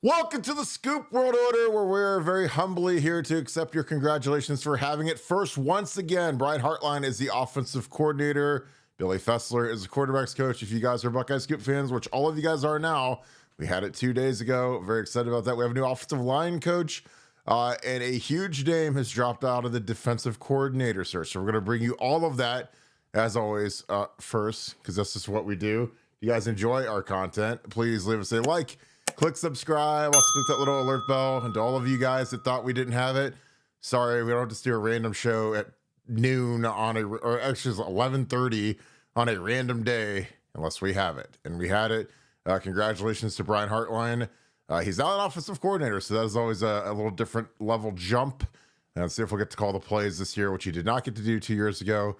Welcome to the Scoop World Order, where we're very humbly here to accept your congratulations for having it. First, once again, Brian Hartline is the offensive coordinator. Billy Fessler is the quarterback's coach. If you guys are Buckeye Scoop fans, which all of you guys are now, we had it 2 days ago. Very excited about that. We have a new offensive line coach, and a huge name has dropped out of the defensive coordinator search. So we're going to bring you all of that, as always, first, because that's just what we do. If you guys enjoy our content, please leave us a like. Click subscribe. Also click that little alert bell. And to all of you guys that thought we didn't have it, sorry, we don't just do a random show at noon or actually it's 11:30 on a random day unless we have it. And we had it. Congratulations to Brian Hartline. He's now an offensive coordinator, so that is always a little different level jump. And let's see if we'll get to call the plays this year, which he did not get to do 2 years ago.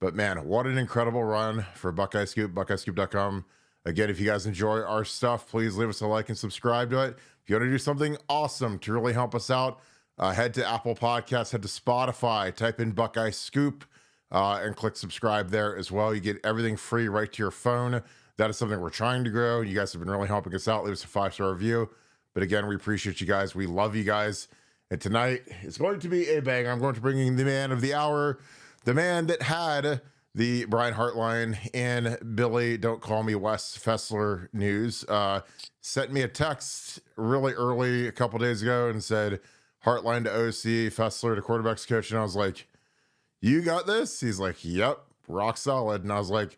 But man, what an incredible run for Buckeye Scoop, BuckeyeScoop.com. Again, if you guys enjoy our stuff, please leave us a like and subscribe to it. If you want to do something awesome to really help us out, head to Apple Podcasts, head to Spotify, type in Buckeye Scoop, and click subscribe there as well. You get everything free right to your phone. That is something we're trying to grow. You guys have been really helping us out. Leave us a 5-star review. But again, we appreciate you guys. We love you guys. And tonight is going to be a banger. I'm going to bring in the man of the hour, the man that had the Brian Hartline and Billy Don't Call Me Wes Fessler news. Sent me a text really early a couple days ago and said Hartline to OC, Fessler to quarterback's coach. And I was like, you got this? He's like, yep, rock solid. And I was like,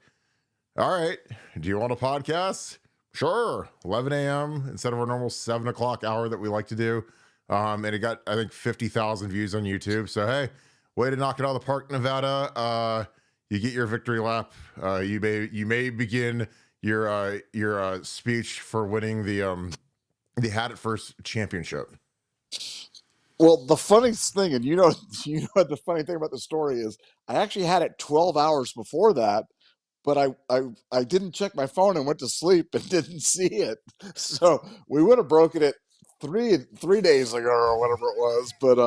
all right, do you want a podcast? Sure. 11 a.m. instead of our normal 7 o'clock hour that we like to do. And it got, I think, 50,000 views on YouTube. So, hey, way to knock it out of the park, Nevada. You get your victory lap. You may begin your speech for winning the Had It First championship. Well, the funniest thing, and you know what the funny thing about the story is, I actually had it 12 hours before that, but I didn't check my phone and went to sleep and didn't see it. So we would have broken it three days ago or whatever it was, but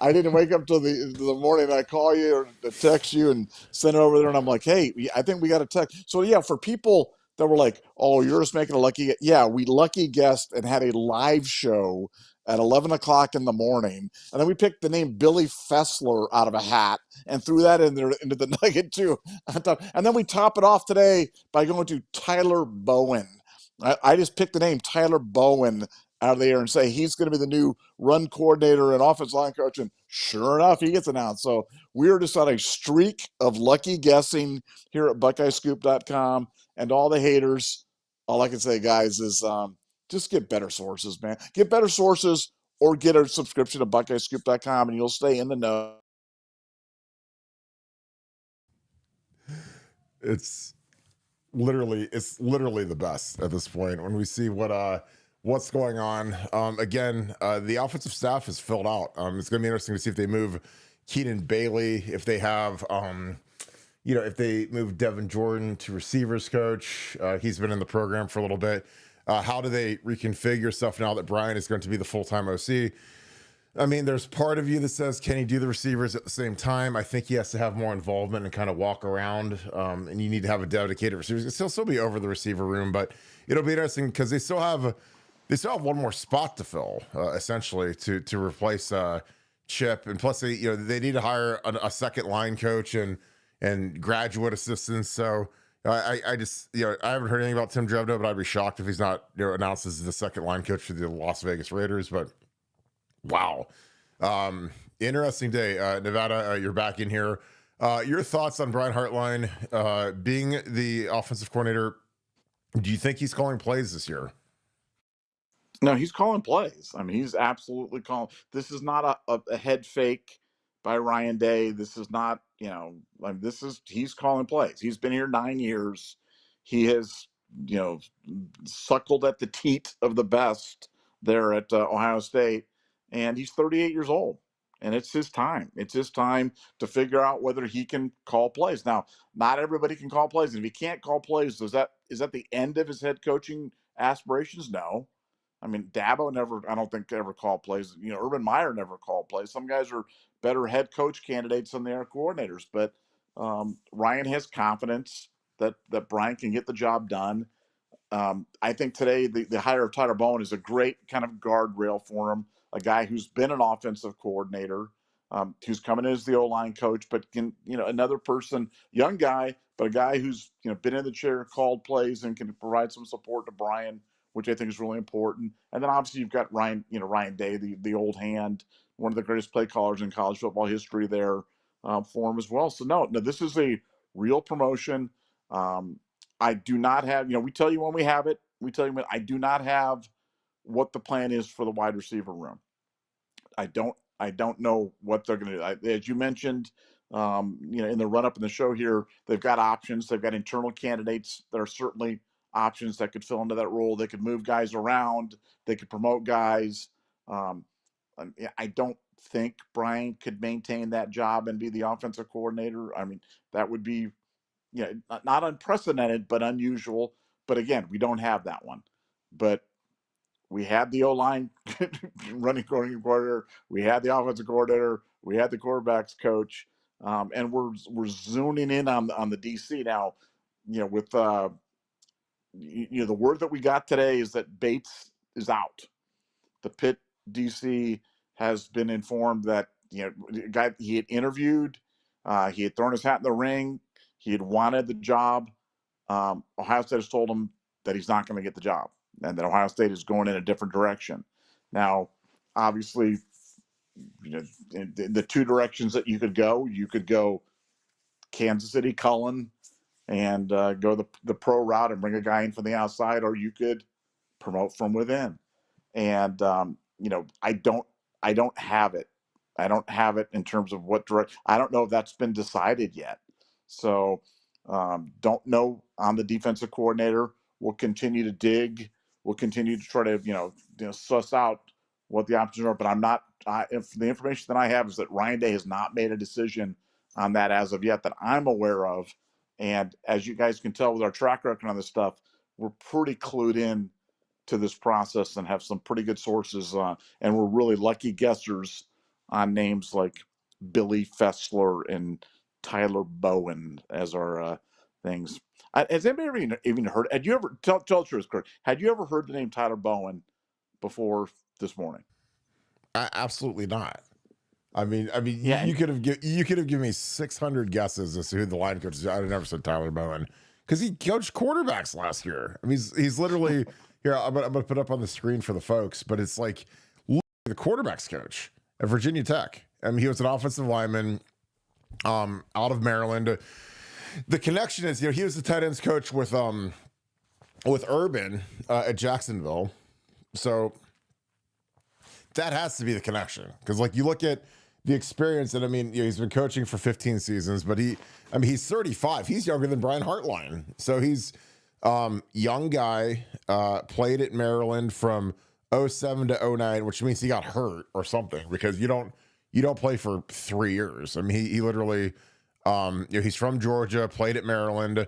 I didn't wake up till the morning. I call you or text you and send it over there, and I'm like, hey, I think we got a text. So yeah, for people that were like, oh, you're just making a lucky, yeah, we lucky guessed and had a live show at 11 o'clock in the morning, and then we picked the name Billy Fessler out of a hat and threw that in there into the nugget too. And then we top it off today by going to Tyler Bowen. I just picked the name Tyler Bowen out of the air and say he's going to be the new run coordinator and offensive line coach. And sure enough, he gets announced. So we're just on a streak of lucky guessing here at BuckeyeScoop.com. And all the haters, all I can say, guys, is just get better sources, man. Get better sources or get a subscription to BuckeyeScoop.com and you'll stay in the know. It's literally the best at this point when we see what's going on. Again, the offensive staff is filled out. It's going to be interesting to see if they move Keenan Bailey, if they have, if they move Devin Jordan to receivers coach. He's been in the program for a little bit. How do they reconfigure stuff now that Brian is going to be the full-time OC? I mean, there's part of you that says, can he do the receivers at the same time? I think he has to have more involvement and kind of walk around, and you need to have a dedicated receiver. It'll still be over the receiver room, but it'll be interesting because they still have one more spot to fill, essentially, to replace Chip. And plus, they need to hire a second line coach and graduate assistants. So I just, I haven't heard anything about Tim Drebno, but I'd be shocked if he's not announced as the second line coach for the Las Vegas Raiders. But wow. Interesting day. Nevada, you're back in here. Your thoughts on Brian Hartline being the offensive coordinator? Do you think he's calling plays this year? No, he's calling plays. I mean, he's absolutely calling. This is not a head fake by Ryan Day. This is not, he's calling plays. He's been here 9 years. He has, suckled at the teat of the best there at Ohio State. And he's 38 years old. And it's his time. It's his time to figure out whether he can call plays. Now, not everybody can call plays. And if he can't call plays, is that the end of his head coaching aspirations? No. I mean, Dabo I don't think ever called plays. Urban Meyer never called plays. Some guys are better head coach candidates than they are coordinators. But Ryan has confidence that Brian can get the job done. I think today the hire of Tyler Bowen is a great kind of guardrail for him. A guy who's been an offensive coordinator, who's coming in as the O-line coach, but another person, young guy, but a guy who's been in the chair, called plays, and can provide some support to Brian, which I think is really important. And then obviously you've got Ryan Day, the old hand, one of the greatest play callers in college football history there for him as well. So no, this is a real promotion. I do not have, we tell you when we have it. We tell you when. I do not have what the plan is for the wide receiver room. I don't know what they're going to do. As you mentioned, in the run up in the show here, they've got options. They've got internal candidates that are certainly options that could fill into that role. They could move guys around. They could promote guys. I don't think Brian could maintain that job and be the offensive coordinator. I mean, that would be not unprecedented, but unusual. But again, we don't have that one. But we had the O-line running coordinator. We had the offensive coordinator. We had the quarterbacks coach. And we're zooming in on the DC now. With the word that we got today is that Bates is out. The Pitt DC has been informed that guy he had interviewed, he had thrown his hat in the ring. He had wanted the job. Ohio State has told him that he's not going to get the job and that Ohio State is going in a different direction. Now, obviously, in the two directions that you could go Kansas City, Cullen, and go the pro route and bring a guy in from the outside, or you could promote from within. And, I don't have it. I don't have it in terms of what direct. I don't know if that's been decided yet. So don't know on the defensive coordinator. We'll continue to dig. We'll continue to try to, suss out what the options are. But I'm not, if the information that I have is that Ryan Day has not made a decision on that as of yet that I'm aware of. And as you guys can tell with our track record on this stuff, we're pretty clued in to this process and have some pretty good sources. And we're really lucky guessers on names like Billy Fessler and Tyler Bowen as our things. Has anybody even heard? Had you ever tell the truth, Kurt? Had you ever heard the name Tyler Bowen before this morning? Absolutely not. I mean, Yeah. you could have given me 600 guesses as to who the line coach is. I'd have never said Tyler Bowen because he coached quarterbacks last year. I mean, he's literally here. I'm gonna put up on the screen for the folks, but it's like the quarterbacks coach at Virginia Tech. I mean, he was an offensive lineman out of Maryland. The connection is, he was the tight ends coach with Urban at Jacksonville. So that has to be the connection. Because you look at the experience, and I mean, he's been coaching for 15 seasons, but he's 35. He's younger than Brian Hartline. So he's young guy, played at Maryland from 07 to 09, which means he got hurt or something, because you don't play for 3 years. I mean, he literally, he's from Georgia, played at Maryland.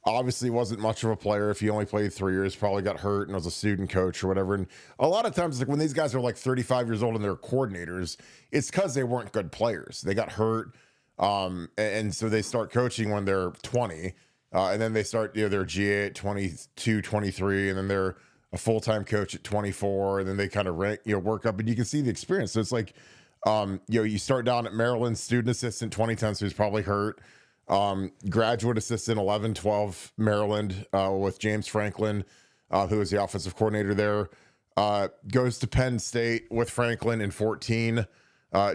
Obviously wasn't much of a player if he only played 3 years, probably got hurt and was a student coach or whatever. And a lot of times, when these guys are 35 years old and they're coordinators, it's because they weren't good players. They got hurt. And so they start coaching when they're 20. And then they start, their GA at 22, 23, and then they're a full-time coach at 24. And then they kind of work up, and you can see the experience. So it's you start down at Maryland, student assistant 2010, so he's probably hurt. Graduate assistant 11, 12 Maryland with James Franklin, who was the offensive coordinator there. Goes to Penn State with Franklin in 14.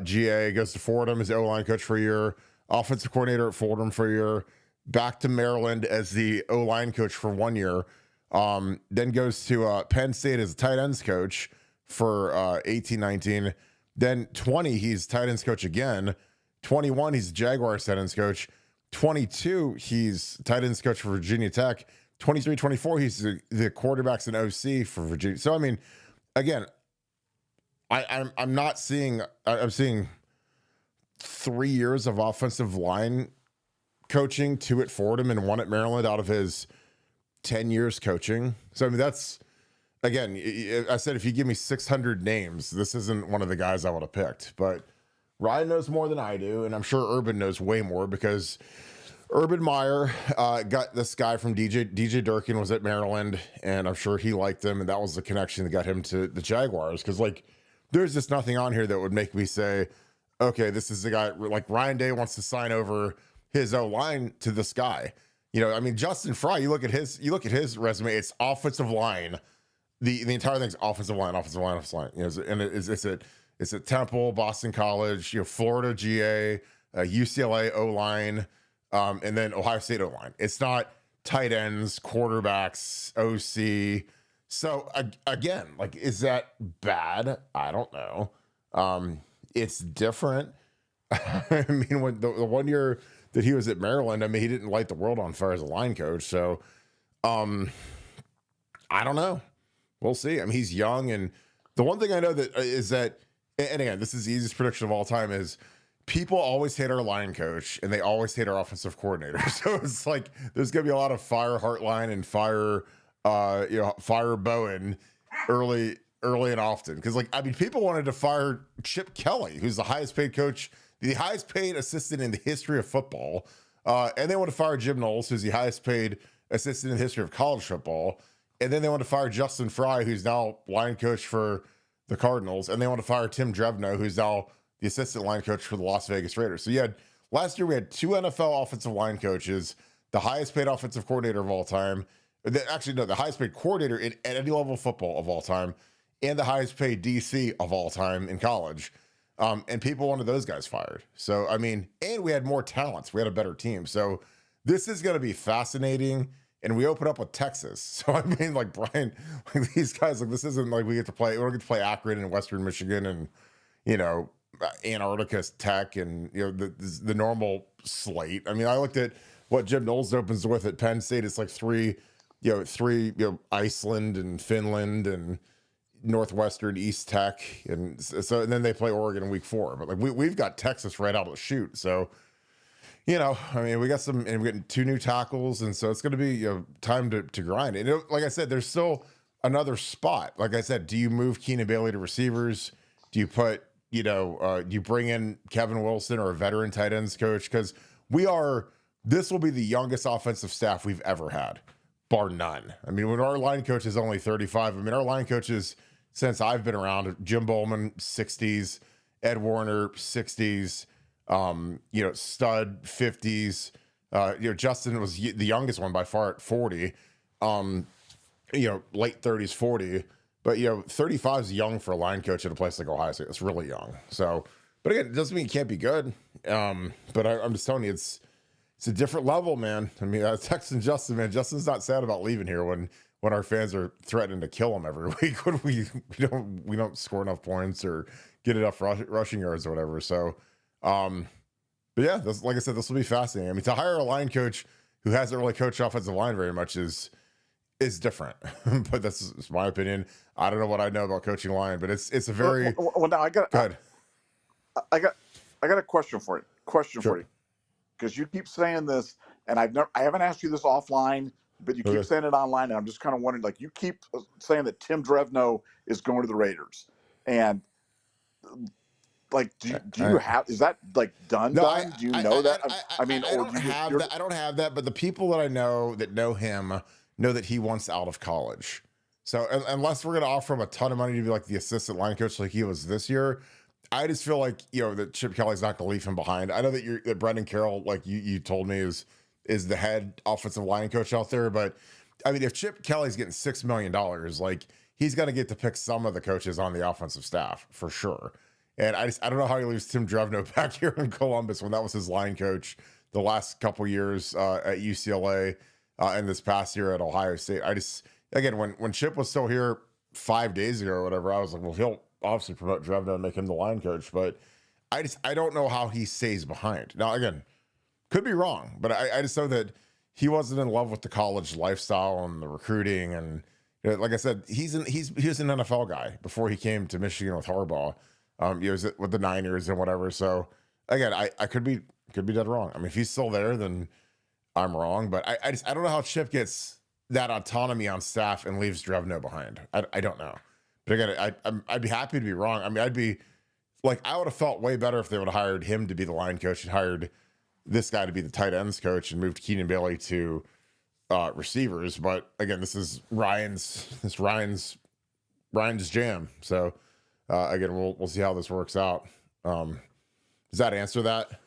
GA goes to Fordham as O-line coach for a year. Offensive coordinator at Fordham for a year. Back to Maryland as the O-line coach for 1 year. Then goes to Penn State as a tight ends coach for 18, 19. Then 20, he's tight ends coach again. 21, he's Jaguars tight ends coach. 22, he's tight ends coach for Virginia Tech. 23, 24, he's the quarterbacks and OC for Virginia. So, I mean, again, I'm not seeing, I'm seeing 3 years of offensive line coaching, 2 at Fordham and 1 at Maryland out of his 10 years coaching. So, I mean, that's, again, I said, if you give me 600 names, this isn't one of the guys I would have picked, but Ryan knows more than I do. And I'm sure Urban knows way more, because Urban Meyer got this guy from DJ Durkin was at Maryland, and I'm sure he liked him, and that was the connection that got him to the Jaguars. Because like, there's just nothing on here that would make me say, okay, this is the guy. Like Ryan Day wants to sign over his O line to this guy. You know, I mean, Justin Fry. You look at his resume. It's offensive line. The entire thing's offensive line. You know, and it's at Temple, Boston College, you know, Florida GA, UCLA O line. And then Ohio State O-line. It's not tight ends, quarterbacks, OC. So again, like, is that bad? I don't know. It's different. I mean, when the 1 year that he was at Maryland, I mean, he didn't light the world on fire as a line coach. So I don't know. We'll see. I mean, he's young. And the one thing I know that is that, and again, this is the easiest prediction of all time, is people always hate our line coach and they always hate our offensive coordinator. So it's like there's gonna be a lot of fire Hartline and fire Bowen early and often. Because like, I mean, people wanted to fire Chip Kelly, who's the highest paid coach, the highest paid assistant in the history of football. And they want to fire Jim Knowles, who's the highest paid assistant in the history of college football. And then they want to fire Justin Fry, who's now line coach for the Cardinals. And they want to fire Tim Drevno, who's now the assistant line coach for the Las Vegas Raiders. So last year we had 2 NFL offensive line coaches, the highest paid offensive coordinator of all time. The highest paid coordinator at any level of football of all time, and the highest paid DC of all time in college. And people wanted those guys fired. So, I mean, and we had more talents. We had a better team. So this is going to be fascinating. And we open up with Texas. So, I mean, like Brian, like these guys, like this isn't like we don't get to play Akron and Western Michigan and, you know, Antarctica Tech and, you know, the normal slate. I mean, I looked at what Jim Knowles opens with at Penn State. It's like three, Iceland and Finland and Northwestern East Tech. And then they play Oregon in week 4. But like we've got Texas right out of the chute. So, you know, I mean, we got we're getting 2 new tackles. And so it's going to be, you know, time to grind. And like I said, there's still another spot. Like I said, do you move Keenan Bailey to receivers? Do you put, you bring in Kevin Wilson or a veteran tight ends coach? Because this will be the youngest offensive staff we've ever had, bar none. I mean, when our line coach is only 35, I mean, our line coaches, since I've been around, Jim Bowman, 60s, Ed Warner, 60s, Stud, 50s, Justin was the youngest one by far at 40, late 30s, 40. But, 35 is young for a line coach at a place like Ohio State. It's really young. So, but again, it doesn't mean it can't be good. But I'm just telling you, it's a different level, man. I mean, texting Justin, man. Justin's not sad about leaving here when our fans are threatening to kill him every week when we don't score enough points or get enough rushing yards or whatever. So, but yeah, like I said, this will be fascinating. I mean, to hire a line coach who hasn't really coached offensive line very much is different. But that's my opinion. I don't know what I know about coaching line, but it's a very well. Now I got a question for you. For you, because you keep saying this, and I haven't asked you this offline, but you keep saying it online, and I'm just kind of wondering. Like, you keep saying that Tim Drevno is going to the Raiders, and like, do you have? Is that like done? Do you know that? I mean, I don't have that. I don't have that. But the people that I know that know him know that he wants out of college. So unless we're going to offer him a ton of money to be like the assistant line coach like he was this year, I just feel like, that Chip Kelly's not going to leave him behind. I know that Brendan Carroll, like you told me, is the head offensive line coach out there. But I mean, if Chip Kelly's getting $6 million, like he's going to get to pick some of the coaches on the offensive staff for sure. And I don't know how he leaves Tim Drevno back here in Columbus when that was his line coach the last couple years at UCLA and this past year at Ohio State. Again, when Chip was still here 5 days ago or whatever, I was like, well, he'll obviously promote Drevno and make him the line coach. But I don't know how he stays behind. Now, again, could be wrong, but I just know that he wasn't in love with the college lifestyle and the recruiting. And like I said, he was an NFL guy before he came to Michigan with Harbaugh. He was with the Niners and whatever. So again, I could be dead wrong. I mean, if he's still there, then I'm wrong. But I don't know how Chip gets that autonomy on staff and leaves Drevno behind. I don't know. But again, I'd be happy to be wrong. I mean, I would have felt way better if they would have hired him to be the line coach and hired this guy to be the tight ends coach and moved Keenan Bailey to receivers. But again, this is Ryan's jam. So again, we'll see how this works out. Does that answer that?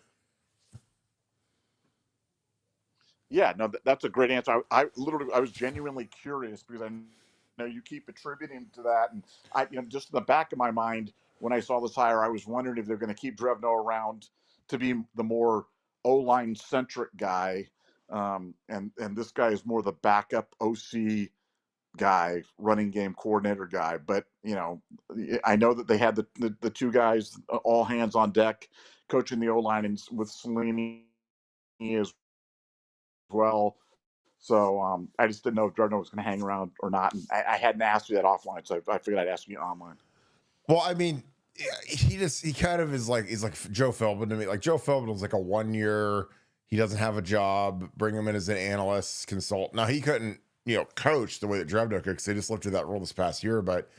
Yeah, no, that's a great answer. I was genuinely curious because I know you keep attributing to that, and just in the back of my mind when I saw this hire, I was wondering if they're going to keep Drevno around to be the more O-line centric guy, and this guy is more the backup OC guy, running game coordinator guy. But I know that they had the two guys all hands on deck coaching the O-line, and with Salini as well. So I just didn't know if Drevno was going to hang around or not. And I hadn't asked you that offline, so I figured I'd ask you online. Well, I mean, he kind of is like, he's like Joe Philbin to me. Like Joe Philbin was like a 1 year, he doesn't have a job, bring him in as an analyst, consult. Now he couldn't, coach the way that Drevno could, because they just lifted that role this past year. But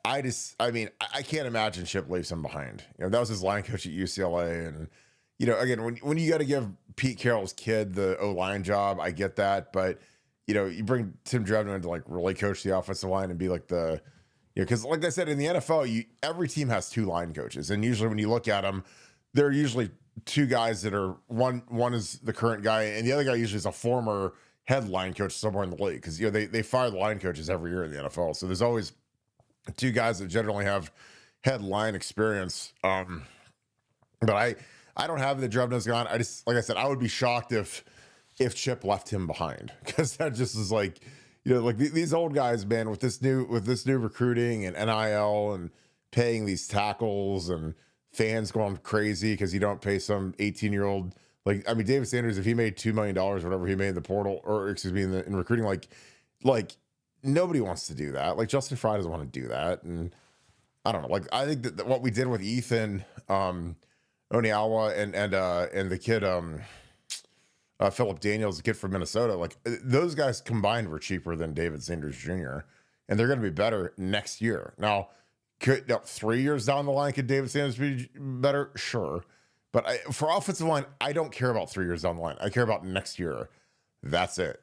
I can't imagine Chip leaves him behind. That was his line coach at UCLA. And, again, when you got to give Pete Carroll's kid the O-line job, I get that. But, you bring Tim Drevno in to like really coach the offensive line and be like because like I said, in the NFL, every team has two line coaches. And usually when you look at them, they're usually two guys that are one is the current guy, and the other guy usually is a former head line coach somewhere in the league, because they fire the line coaches every year in the NFL. So there's always two guys that generally have head line experience. But I don't have the Drevno's gone. I just, like I said, I would be shocked if Chip left him behind, because that just is like, like these old guys, man, with this new recruiting and NIL and paying these tackles and fans going crazy because you don't pay some 18-year-old. Like, I mean, David Sanders, if he made $2 million, whatever he made in the portal, or excuse me, in recruiting, like nobody wants to do that. Like Justin Fry doesn't want to do that. And I don't know. Like, I think that what we did with Ethan, Oniawa and the kid, Philip Daniels, the kid from Minnesota, like those guys combined were cheaper than David Sanders Jr. And they're going to be better next year. Now, 3 years down the line, could David Sanders be better? Sure. But for offensive line, I don't care about 3 years down the line. I care about next year. That's it.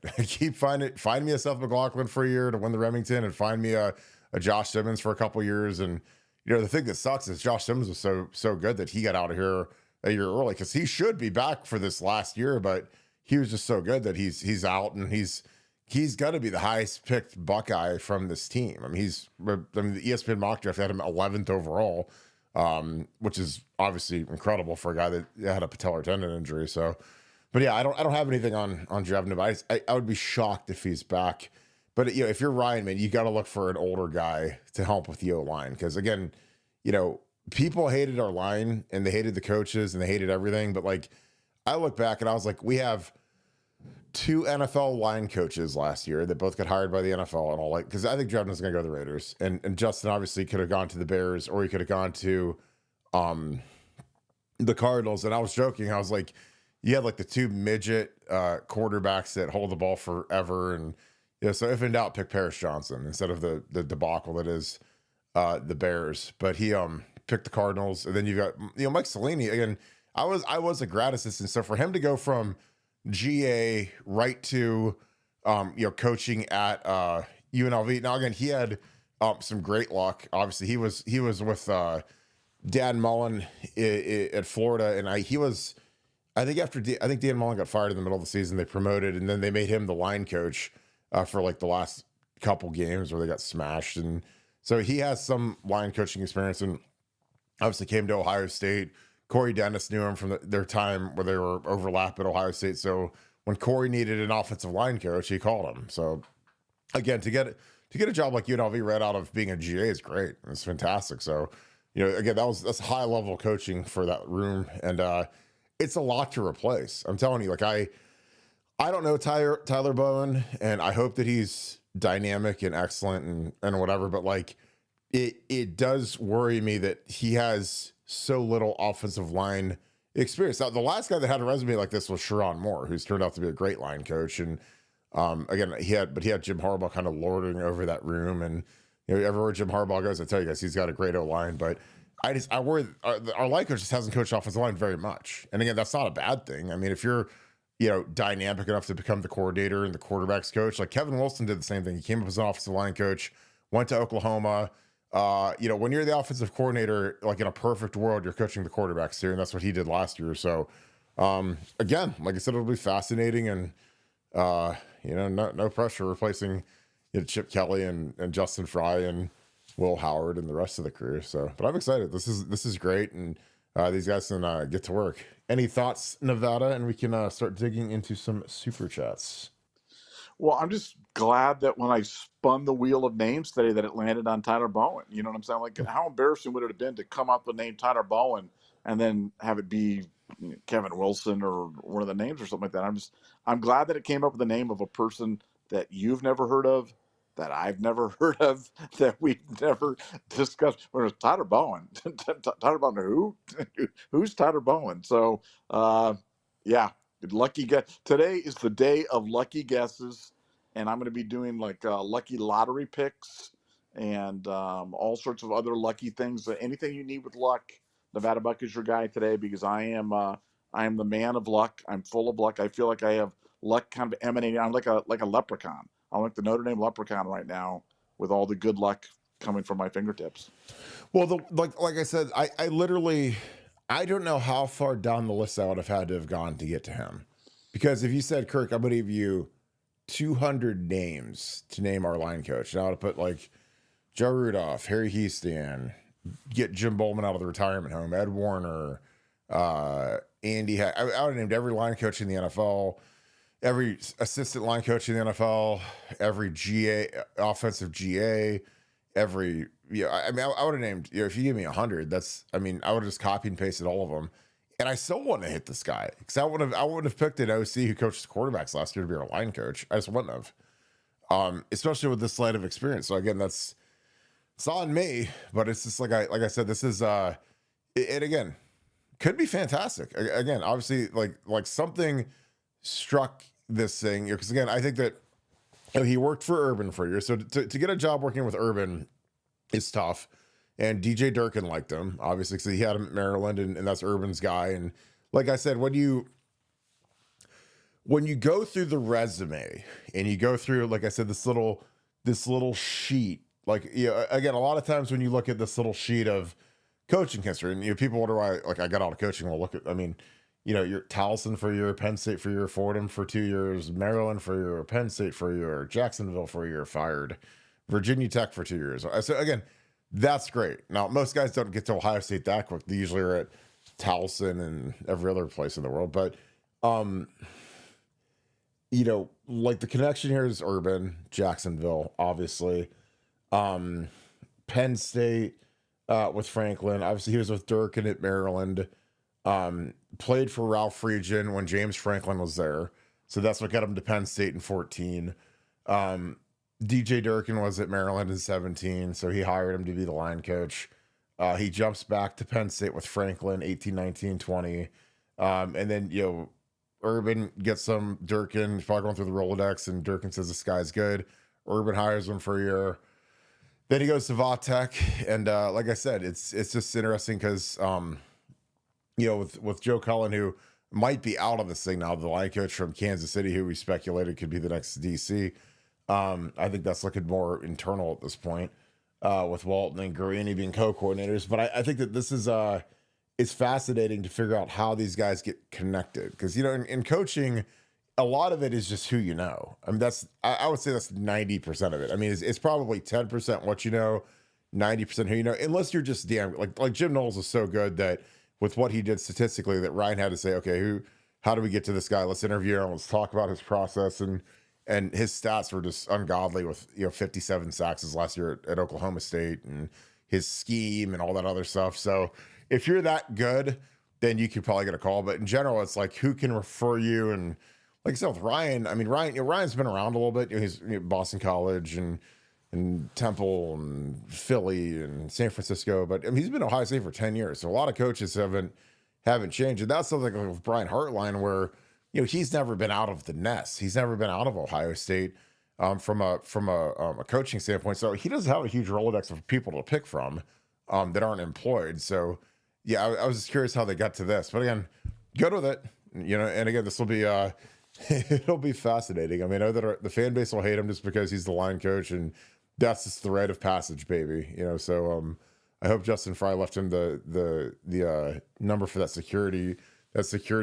Find me a Seth McLaughlin for a year to win the Remington, and find me a Josh Simmons for a couple years. And the thing that sucks is Josh Simmons was so good that he got out of here a year early, because he should be back for this last year, but he was just so good that he's out, and he's got to be the highest picked Buckeye from this team. I mean, the ESPN mock draft had him 11th overall, which is obviously incredible for a guy that had a patellar tendon injury. So, but yeah, I don't have anything on Drevno, but I would be shocked if he's back. But if you're Ryan, man, you got to look for an older guy to help with the O-line, because again, people hated our line, and they hated the coaches, and they hated everything. But like, I look back and I was like, we have 2 NFL line coaches last year that both got hired by the NFL, and all, like, because I think Drevno's going to go to the Raiders, and Justin obviously could have gone to the Bears, or he could have gone to the Cardinals. And I was joking, I was like, you had like the 2 midget quarterbacks that hold the ball forever, and so if in doubt, pick Paris Johnson instead of the debacle that is the Bears. But he picked the Cardinals, and then you got Mike Salini again. I was a grad assistant, so for him to go from GA right to coaching at UNLV. Now again, he had some great luck. Obviously, he was with Dan Mullen at Florida, and I think Dan Mullen got fired in the middle of the season. They promoted, and then they made him the line coach for like the last couple games where they got smashed. And so he has some line coaching experience, and obviously came to Ohio State. Corey Dennis knew him from their time where they were overlap at Ohio State. So when Corey needed an offensive line coach, he called him. So again, to get a job like UNLV right out of being a GA is great. It's fantastic. So, again, that's high level coaching for that room. And it's a lot to replace. I'm telling you, like, I don't know Tyler Bowen, and I hope that he's dynamic and excellent and whatever, but like it does worry me that he has so little offensive line experience. Now, the last guy that had a resume like this was Sharon Moore, who's turned out to be a great line coach. And again, he had Jim Harbaugh kind of lording over that room. And everywhere Jim Harbaugh goes, I tell you guys, he's got a great O-line. But I worry our line coach just hasn't coached offensive line very much. And again, that's not a bad thing. I mean, if you're, dynamic enough to become the coordinator and the quarterback's coach, like Kevin Wilson did the same thing. He came up as an offensive line coach, went to Oklahoma. When you're the offensive coordinator, like in a perfect world, you're coaching the quarterbacks here, and that's what he did last year. So, again, like I said, it'll be fascinating, and no pressure replacing Chip Kelly and Justin Fry and Will Howard and the rest of the career. So, but I'm excited. This is great, and these guys can get to work. Any thoughts, Nevada? And we can start digging into some super chats. Well, I'm just glad that when I spun the wheel of names today, that it landed on Tyler Bowen. You know what I'm saying? Like, how embarrassing would it have been to come up with the name Tyler Bowen and then have it be Kevin Wilson or one of the names or something like that? I'm glad that it came up with the name of a person that you've never heard of, that I've never heard of, that we've never discussed. When it was Tyler Bowen. Tyler Bowen, who? Who's Tyler Bowen? So, yeah. Lucky guess. Today is the day of lucky guesses, and I'm going to be doing like lucky lottery picks and all sorts of other lucky things. Anything you need with luck, Nevadabuck is your guy today, because I am the man of luck. I'm full of luck. I feel like I have luck kind of emanating. I'm like a leprechaun. I'm like the Notre Dame leprechaun right now, with all the good luck coming from my fingertips. Well, like I said, I literally, I don't know how far down the list I would have had to have gone to get to him. Because if you said, Kirk, I'm going to give you 200 names to name our line coach, and I would have put like Joe Rudolph, Harry Houston, get Jim Bowman out of the retirement home, Ed Warner, Andy. I would have named every line coach in the NFL, every assistant line coach in the NFL, every GA, offensive GA, every, I would have named, if you give me 100, I would have just copied and pasted all of them. And I still wouldn't have hit this guy, because I wouldn't have picked an OC who coached the quarterbacks last year to be our line coach. I just wouldn't have, especially with this slight of experience. So again, it's on me, but it's just like I said, this is, it again, could be fantastic. Again, obviously like something struck this thing, because again, I think that he worked for Urban for a year. So to get a job working with Urban is tough. And DJ Durkin liked him, obviously, because he had him at Maryland, and that's Urban's guy. And like I said, when you go through the resume and you go through, like I said, this little sheet, like, again, a lot of times when you look at this little sheet of coaching history, and people wonder why, like, I got out of coaching. Well, you're Towson for a year, Penn State for a year, Fordham for 2 years, Maryland for a year, Penn State for a year, Jacksonville for a year, fired, Virginia Tech for 2 years. So again, that's great. Now, most guys don't get to Ohio State that quick. They usually are at Towson and every other place in the world. But, like the connection here is Urban, Jacksonville, obviously. Penn State with Franklin. Obviously, he was with Durkin at Maryland. Played for Ralph Friedgen when James Franklin was there. So that's what got him to Penn State in 2014. DJ Durkin was at Maryland in 2017, so he hired him to be the line coach. He jumps back to Penn State with Franklin, 18, 19, 20. And then, Urban gets some Durkin. He's probably going through the Rolodex, and Durkin says this guy's good. Urban hires him for a year. Then he goes to Vatech, and like I said, it's just interesting because, with Joe Cullen, who might be out of this thing now, the line coach from Kansas City, who we speculated could be the next DC. I think that's looking more internal at this point, with Walton and Greene being co-coordinators. But I think that this is it's fascinating to figure out how these guys get connected, because in coaching, a lot of it is just who you know. I mean, I would say that's 90% of it. I mean, it's probably 10% what you know, 90% who you know, unless you're just damn like Jim Knowles is so good that with what he did statistically, that Ryan had to say, okay, how do we get to this guy? Let's interview him. Let's talk about his process. And his stats were just ungodly, with 57 sacks his last year at Oklahoma State, and his scheme and all that other stuff. So if you're that good, then you could probably get a call. But in general, it's like, who can refer you? And like I said with Ryan, Ryan's been around a little bit. He's Boston College and Temple and Philly and San Francisco, but he's been Ohio State for 10 years. So a lot of coaches haven't changed. And that's something like with Brian Hartline, where he's never been out of the nest. He's never been out of Ohio State from a coaching standpoint. So he doesn't have a huge Rolodex of people to pick from. that aren't employed. So yeah, I was just curious how they got to this, but again, good with it, and again, this will be, it'll be fascinating. I mean, I know that the fan base will hate him just because he's the line coach, and that's just the rite of passage, baby. So I hope Justin Fry left him the number for that security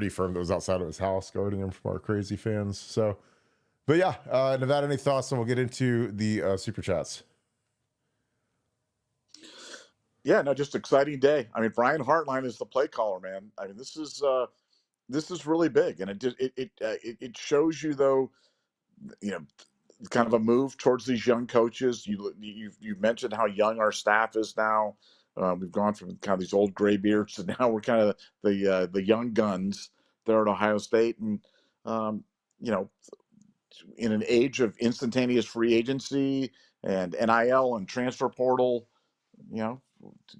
firm that was outside of his house guarding him from our crazy fans. So, but yeah, Nevada, any thoughts? And we'll get into the super chats. Yeah, no, just exciting day. I mean, Brian Hartline is the play caller, man. I mean, this is really big, and it shows you, though, kind of a move towards these young coaches. You mentioned how young our staff is now. We've gone from kind of these old gray beards to now we're kind of the young guns there at Ohio State, and you know, in an age of instantaneous free agency and NIL and transfer portal,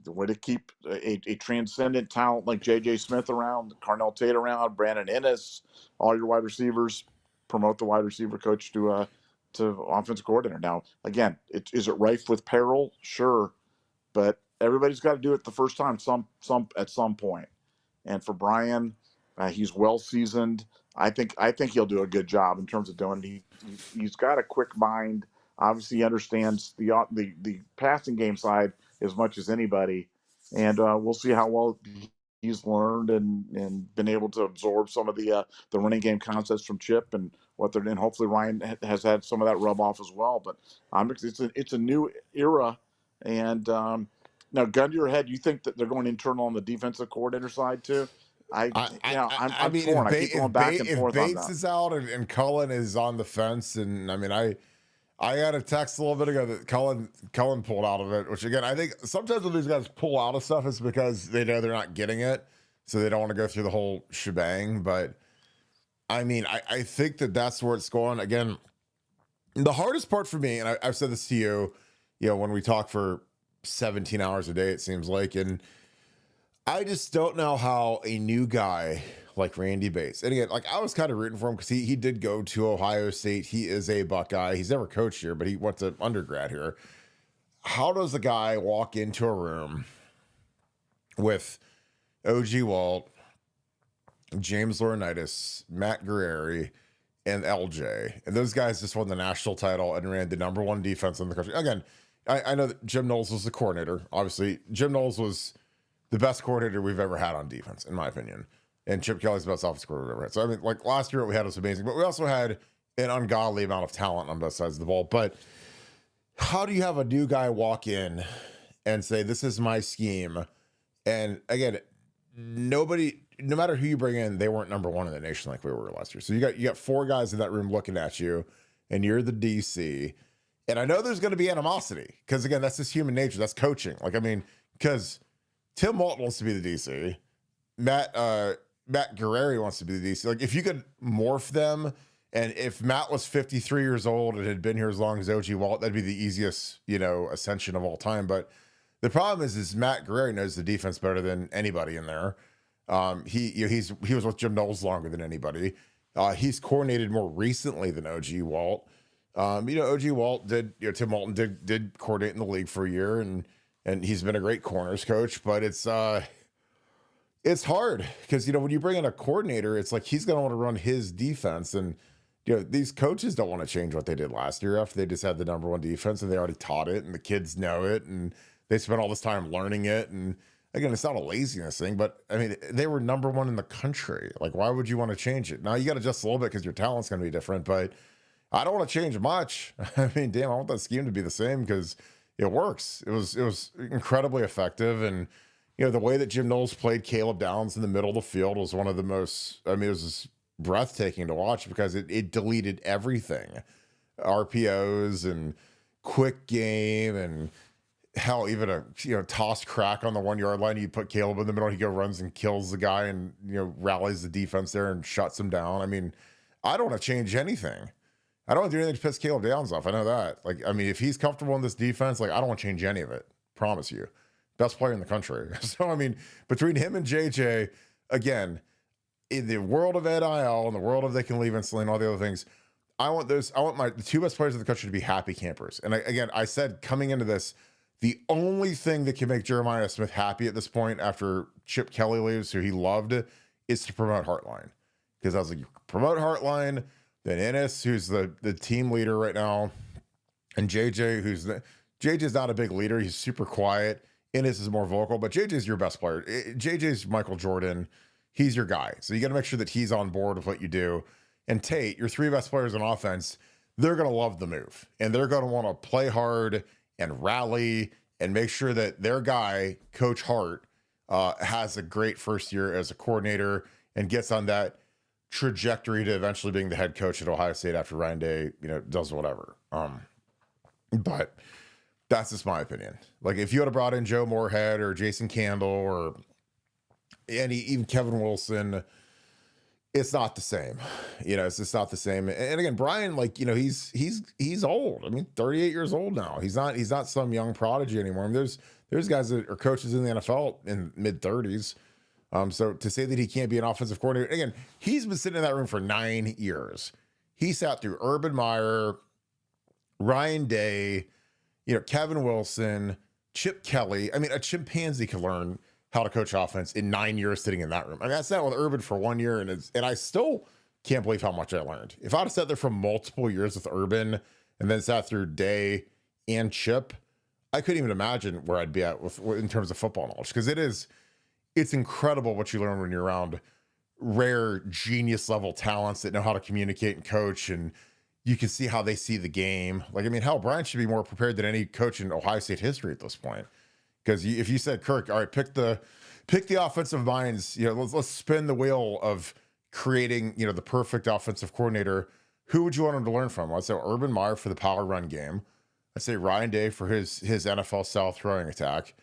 the way to keep a transcendent talent like J.J. Smith around, Carnell Tate around, Brandon Ennis, all your wide receivers, promote the wide receiver coach to offensive coordinator. Now, again, is it rife with peril? Sure, but everybody's got to do it the first time at some point. And for Brian, he's well seasoned. I think he'll do a good job in terms of doing it. He's got a quick mind. Obviously, he understands the passing game side as much as anybody, and we'll see how well he's learned and been able to absorb some of the running game concepts from Chip and what they're doing. Hopefully, Ryan has had some of that rub off as well. But it's a new era, and now, gun to your head, you think that they're going internal on the defensive coordinator side too? I'm torn. I keep going back and forth on that. If Bates is out and Cullen is on the fence, and I mean, I got a text a little bit ago that Cullen pulled out of it, which again, I think sometimes when these guys pull out of stuff, it's because they know they're not getting it, so they don't want to go through the whole shebang. But I mean, I think that's where it's going. Again, the hardest part for me, and I've said this to you, when we talk for 17 hours a day, it seems like, and I just don't know how a new guy like Randy Bates, and again, like I was kind of rooting for him because he did go to Ohio State. He is a Buckeye. He's never coached here, but he went to undergrad here. How does the guy walk into a room with OG Walt, James Laurinaitis, Matt Guerrieri, and LJ, and those guys just won the national title and ran the number one defense in the country? Again, I know that Jim Knowles was the coordinator. Obviously, Jim Knowles was the best coordinator we've ever had on defense, in my opinion. And Chip Kelly's the best offensive coordinator we've ever had. So, I mean, like last year, what we had was amazing, but we also had an ungodly amount of talent on both sides of the ball. But how do you have a new guy walk in and say, this is my scheme? And again, no matter who you bring in, they weren't number one in the nation like we were last year. So you got four guys in that room looking at you, and you're the DC. And I know there's going to be animosity because, again, that's just human nature. That's coaching. Like, I mean, because Tim Walton wants to be the DC. Matt Guerrieri wants to be the DC. Like, if you could morph them, and if Matt was 53 years old and had been here as long as OG Walt, that'd be the easiest, ascension of all time. But the problem is Matt Guerrieri knows the defense better than anybody in there. He was with Jim Knowles longer than anybody. He's coordinated more recently than OG Walt. OG Walt Tim Walton did coordinate in the league for a year, and he's been a great corners coach, but it's hard because, when you bring in a coordinator, it's like, he's going to want to run his defense. And, these coaches don't want to change what they did last year after they just had the number one defense and they already taught it and the kids know it and they spent all this time learning it. And again, it's not a laziness thing, but I mean, they were number one in the country. Like, why would you want to change it? Now you got to adjust a little bit because your talent's going to be different, but I don't want to change much. I mean, damn, I want that scheme to be the same because it works. It was incredibly effective. And, the way that Jim Knowles played Caleb Downs in the middle of the field was one of the most, it was just breathtaking to watch because it deleted everything. RPOs and quick game and hell, even a, toss crack on the 1 yard line. You put Caleb in the middle, he runs and kills the guy and, rallies the defense there and shuts him down. I mean, I don't want to change anything. I don't want to do anything to piss Caleb Downs off. I know that. Like, I mean, if he's comfortable in this defense, like, I don't want to change any of it. Promise you. Best player in the country. So, I mean, between him and JJ, again, in the world of NIL and the world of they can leave instantly and all the other things, I want the two best players in the country to be happy campers. And I said coming into this, The only thing that can make Jeremiah Smith happy at this point after Chip Kelly leaves, who he loved, is to promote Hartline. Because I was like, you promote Hartline, then Ennis, who's the team leader right now, and JJ, JJ's not a big leader. He's super quiet. Ennis is more vocal, but JJ's your best player. JJ's Michael Jordan. He's your guy. So you got to make sure that he's on board with what you do. And Tate, your 3 best players on offense, they're going to love the move. And they're going to want to play hard and rally and make sure that their guy, Coach Hart, has a great first year as a coordinator and gets on that trajectory to eventually being the head coach at Ohio State after Ryan Day, does whatever. But that's just my opinion. Like, if you had brought in Joe Moorhead or Jason Candle or even Kevin Wilson, it's not the same. It's just not the same. And again, Brian, he's old. I mean, 38 years old now. He's not some young prodigy anymore. I mean, there's guys that are coaches in the NFL in mid-30s. So to say that he can't be an offensive coordinator, again, he's been sitting in that room for 9 years. He sat through Urban Meyer, Ryan Day, Kevin Wilson, Chip Kelly. I mean, a chimpanzee could learn how to coach offense in 9 years sitting in that room. I mean, I sat with Urban for 1 year, and I still can't believe how much I learned. If I'd have sat there for multiple years with Urban and then sat through Day and Chip, I couldn't even imagine where I'd be at in terms of football knowledge, because it's incredible what you learn when you're around rare genius level talents that know how to communicate and coach, and you can see how they see the game. Hell, Brian should be more prepared than any coach in Ohio State history at this point. Because if you said, Kirk, all right, pick the offensive minds, let's spin the wheel of creating, the perfect offensive coordinator. Who would you want him to learn from? I'd say Urban Meyer for the power run game. I'd say Ryan Day for his NFL style throwing attack.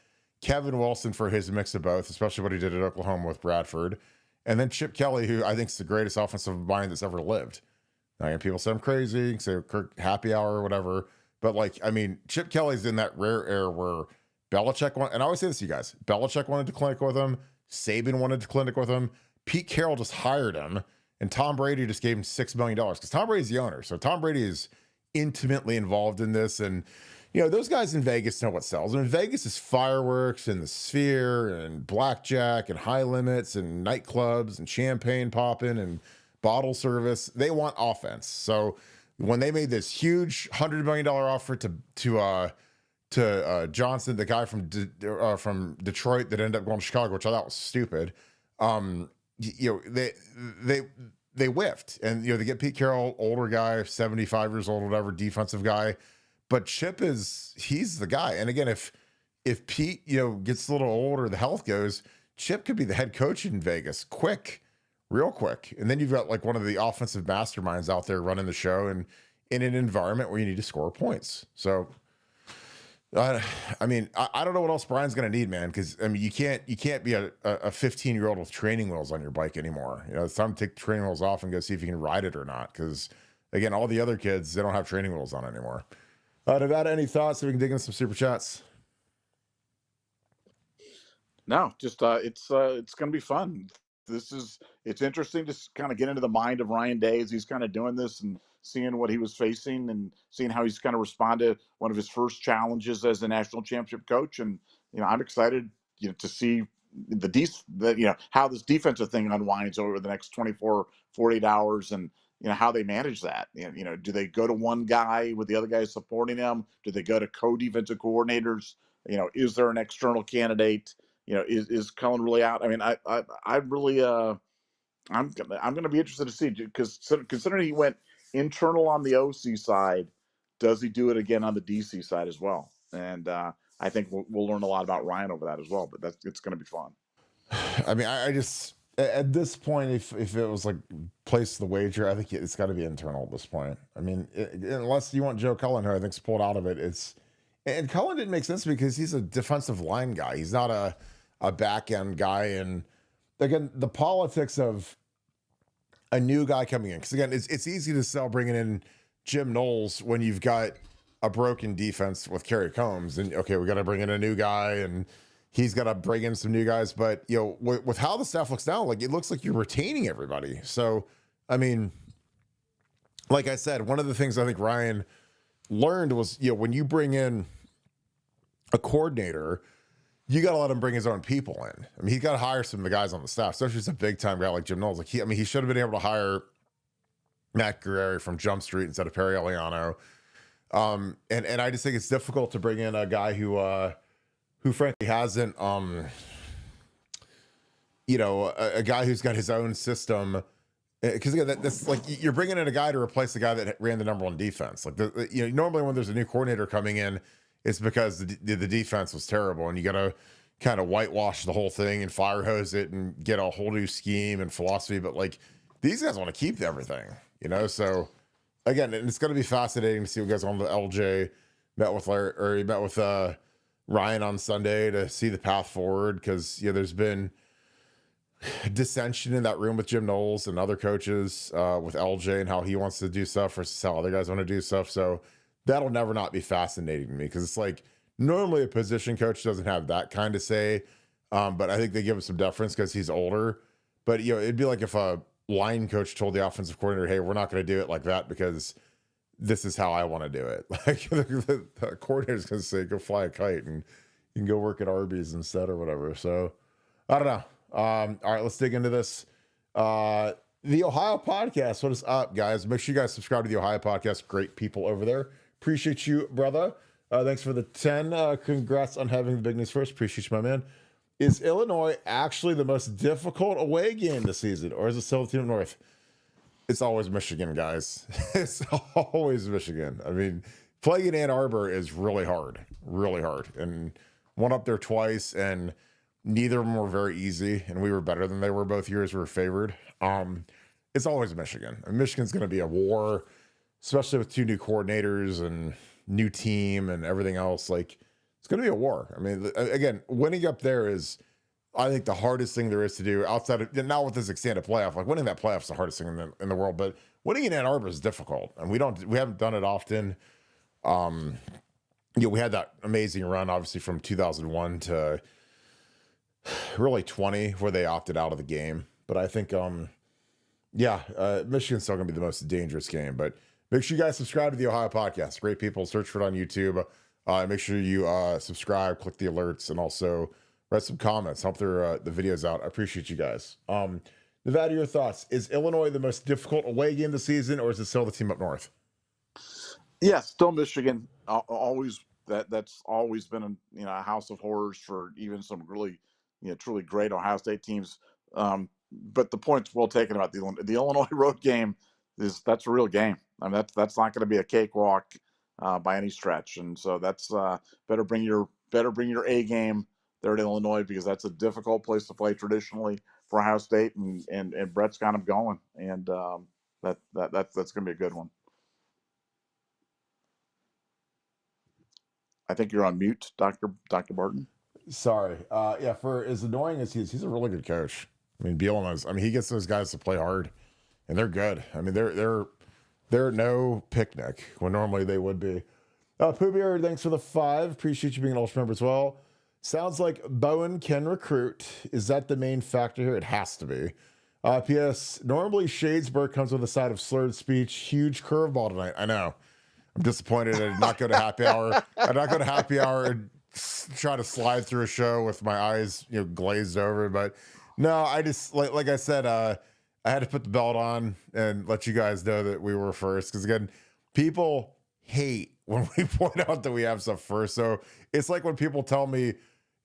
Kevin Wilson for his mix of both, especially what he did at Oklahoma with Bradford. And then Chip Kelly, who I think is the greatest offensive mind that's ever lived. People say I'm crazy, say Kirk happy hour or whatever. But Chip Kelly's in that rare era where Belichick and I always say this to you guys, Belichick wanted to clinic with him. Saban wanted to clinic with him. Pete Carroll just hired him. And Tom Brady just gave him $6 million because Tom Brady's the owner. So Tom Brady is intimately involved in this. And, those guys in Vegas know what sells. I mean, Vegas is fireworks and the Sphere and blackjack and high limits and nightclubs and champagne popping and bottle service. They want offense. So when they made this huge $100 million offer to Johnson, the guy from Detroit that ended up going to Chicago, which I thought was stupid. They whiffed, and they get Pete Carroll, older guy, 75 years old, whatever, defensive guy. But Chip he's the guy. And again, if Pete gets a little older, the health goes, Chip could be the head coach in Vegas, real quick. And then you've got one of the offensive masterminds out there running the show, and in an environment where you need to score points. So. I don't know what else Brian's going to need, man. Because you can't be a 15-year-old with training wheels on your bike anymore. It's time to take the training wheels off and go see if you can ride it or not. Because again, all the other kids, they don't have training wheels on anymore. Nevada, any thoughts? So we can dig in some super chats. No, just it's going to be fun. It's interesting to kind of get into the mind of Ryan Day as he's kind of doing this and seeing what he was facing and seeing how he's kind of responded to one of his first challenges as a national championship coach. And, I'm excited, to see how this defensive thing unwinds over the next 24, 48 hours and, how they manage that. Do they go to one guy with the other guys supporting him? Do they go to co-defensive coordinators? Is there an external candidate? Is Cullen really out? I mean, I really, I'm going to be interested to see, because considering he went internal on the OC side, does he do it again on the DC side as well? And I think we'll learn a lot about Ryan over that as well. But it's going to be fun. I mean, I just at this point, if it was place the wager, I think it's got to be internal at this point. I mean, unless you want Joe Cullen, who I think's pulled out of it, and Cullen didn't make sense because he's a defensive line guy. He's not a back end guy. And again, the politics of a new guy coming in, because again, it's easy to sell bringing in Jim Knowles when you've got a broken defense with Kerry Combs, and okay, we got to bring in a new guy, and he's got to bring in some new guys. But with how the staff looks now, it looks like you're retaining everybody. So I mean, like I said, one of the things I think Ryan learned was when you bring in a coordinator, you got to let him bring his own people in. I mean, he got to hire some of the guys on the staff, especially as a big time guy like Jim Knowles. Like he should have been able to hire Matt Guerrieri from Jump Street instead of Perry Eliano. And I just think it's difficult to bring in a guy who frankly hasn't, a guy who's got his own system. Because again, that's like you're bringing in a guy to replace the guy that ran the number one defense. Like normally when there's a new coordinator coming in, it's because the defense was terrible, and you got to kind of whitewash the whole thing and fire hose it and get a whole new scheme and philosophy. But like these guys want to keep everything, So again, it's going to be fascinating to see what goes on with LJ. Met with Ryan on Sunday to see the path forward, because there's been dissension in that room with Jim Knowles and other coaches with LJ and how he wants to do stuff versus how other guys want to do stuff. So that'll never not be fascinating to me, because it's like normally a position coach doesn't have that kind of say, but I think they give him some deference because he's older. But it'd be like if a line coach told the offensive coordinator, "Hey, we're not going to do it like that because this is how I want to do it." Like the coordinator's going to say, "Go fly a kite and you can go work at Arby's instead," or whatever. So I don't know. All right, let's dig into this. The Ohio podcast. What is up, guys? Make sure you guys subscribe to the Ohio podcast. Great people over there. Appreciate you, brother. Thanks for the 10. Congrats on having the big news first. Appreciate you, my man. Is Illinois actually the most difficult away game this season, or is it still the team north? It's always Michigan, guys. It's always Michigan. I mean, playing in Ann Arbor is really hard, and went up there twice, and neither of them were very easy, and we were better than they were both years. We were favored. It's always Michigan. And Michigan's going to be a war, especially with two new coordinators and new team and everything else. Like, it's going to be a war. I mean, again, winning up there is, I think, the hardest thing there is to do outside of, not with this extended playoff. Like, winning that playoff is the hardest thing in the world, but winning in Ann Arbor is difficult, and we haven't done it often. We had that amazing run, obviously, from 2001 to really 20, where they opted out of the game. But I think, Michigan's still going to be the most dangerous game. But make sure you guys subscribe to the Ohio podcast. Great people. Search for it on YouTube. Make sure you subscribe, click the alerts, and also write some comments. Help the videos out. I appreciate you guys. Nevada, your thoughts. Is Illinois the most difficult away game this season, or is it still the team up north? Yeah, still Michigan. Always that's always been a house of horrors for even some really truly great Ohio State teams. But the point's well taken about the Illinois road game. That's a real game. I mean, that's not going to be a cakewalk by any stretch. And so that's better bring your A game there at Illinois, because that's a difficult place to play traditionally for Ohio State, and Brett's got them going, and that's going to be a good one. I think you're on mute, Dr. Barton. Sorry. For as annoying as he's a really good coach. I mean, Bielema's, he gets those guys to play hard, and they're good. I mean, they're no picnic when normally they would be. Pooh Bear, thanks for the 5. Appreciate you being an Ultra member as well. Sounds like Bowen can recruit. Is that the main factor here? It has to be. P.S. Normally Shadesburg comes with a side of slurred speech. Huge curveball tonight. I know. I'm disappointed I did not go to happy hour. I did not go to happy hour and try to slide through a show with my eyes, glazed over. But no, I just, like I said, I had to put the belt on and let you guys know that we were first. Because again, people hate when we point out that we have stuff first. So it's like when people tell me,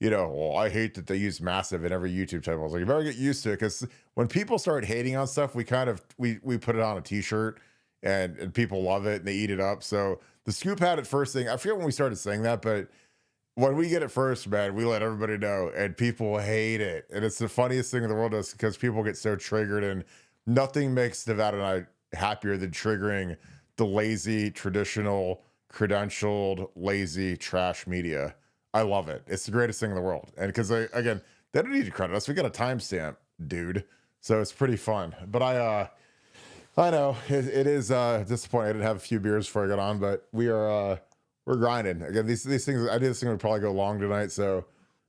well, I hate that they use massive in every YouTube channel. I was like, you better get used to it, because when people start hating on stuff, we kind of we put it on a t-shirt. And people love it and they eat it up. So the Scoop had it first thing. I forget when we started saying that, but when we get it first, man, we let everybody know, and people hate it. And it's the funniest thing in the world, is because people get so triggered, and nothing makes Nevada and I happier than triggering the lazy, traditional, credentialed, lazy trash media. I love it. It's the greatest thing in the world. And because again, they don't need to credit us. We got a timestamp, dude. So it's pretty fun. But I know it is disappointing. I did have a few beers before I got on, but we're grinding. Again, these things, I knew this thing would probably go long tonight, so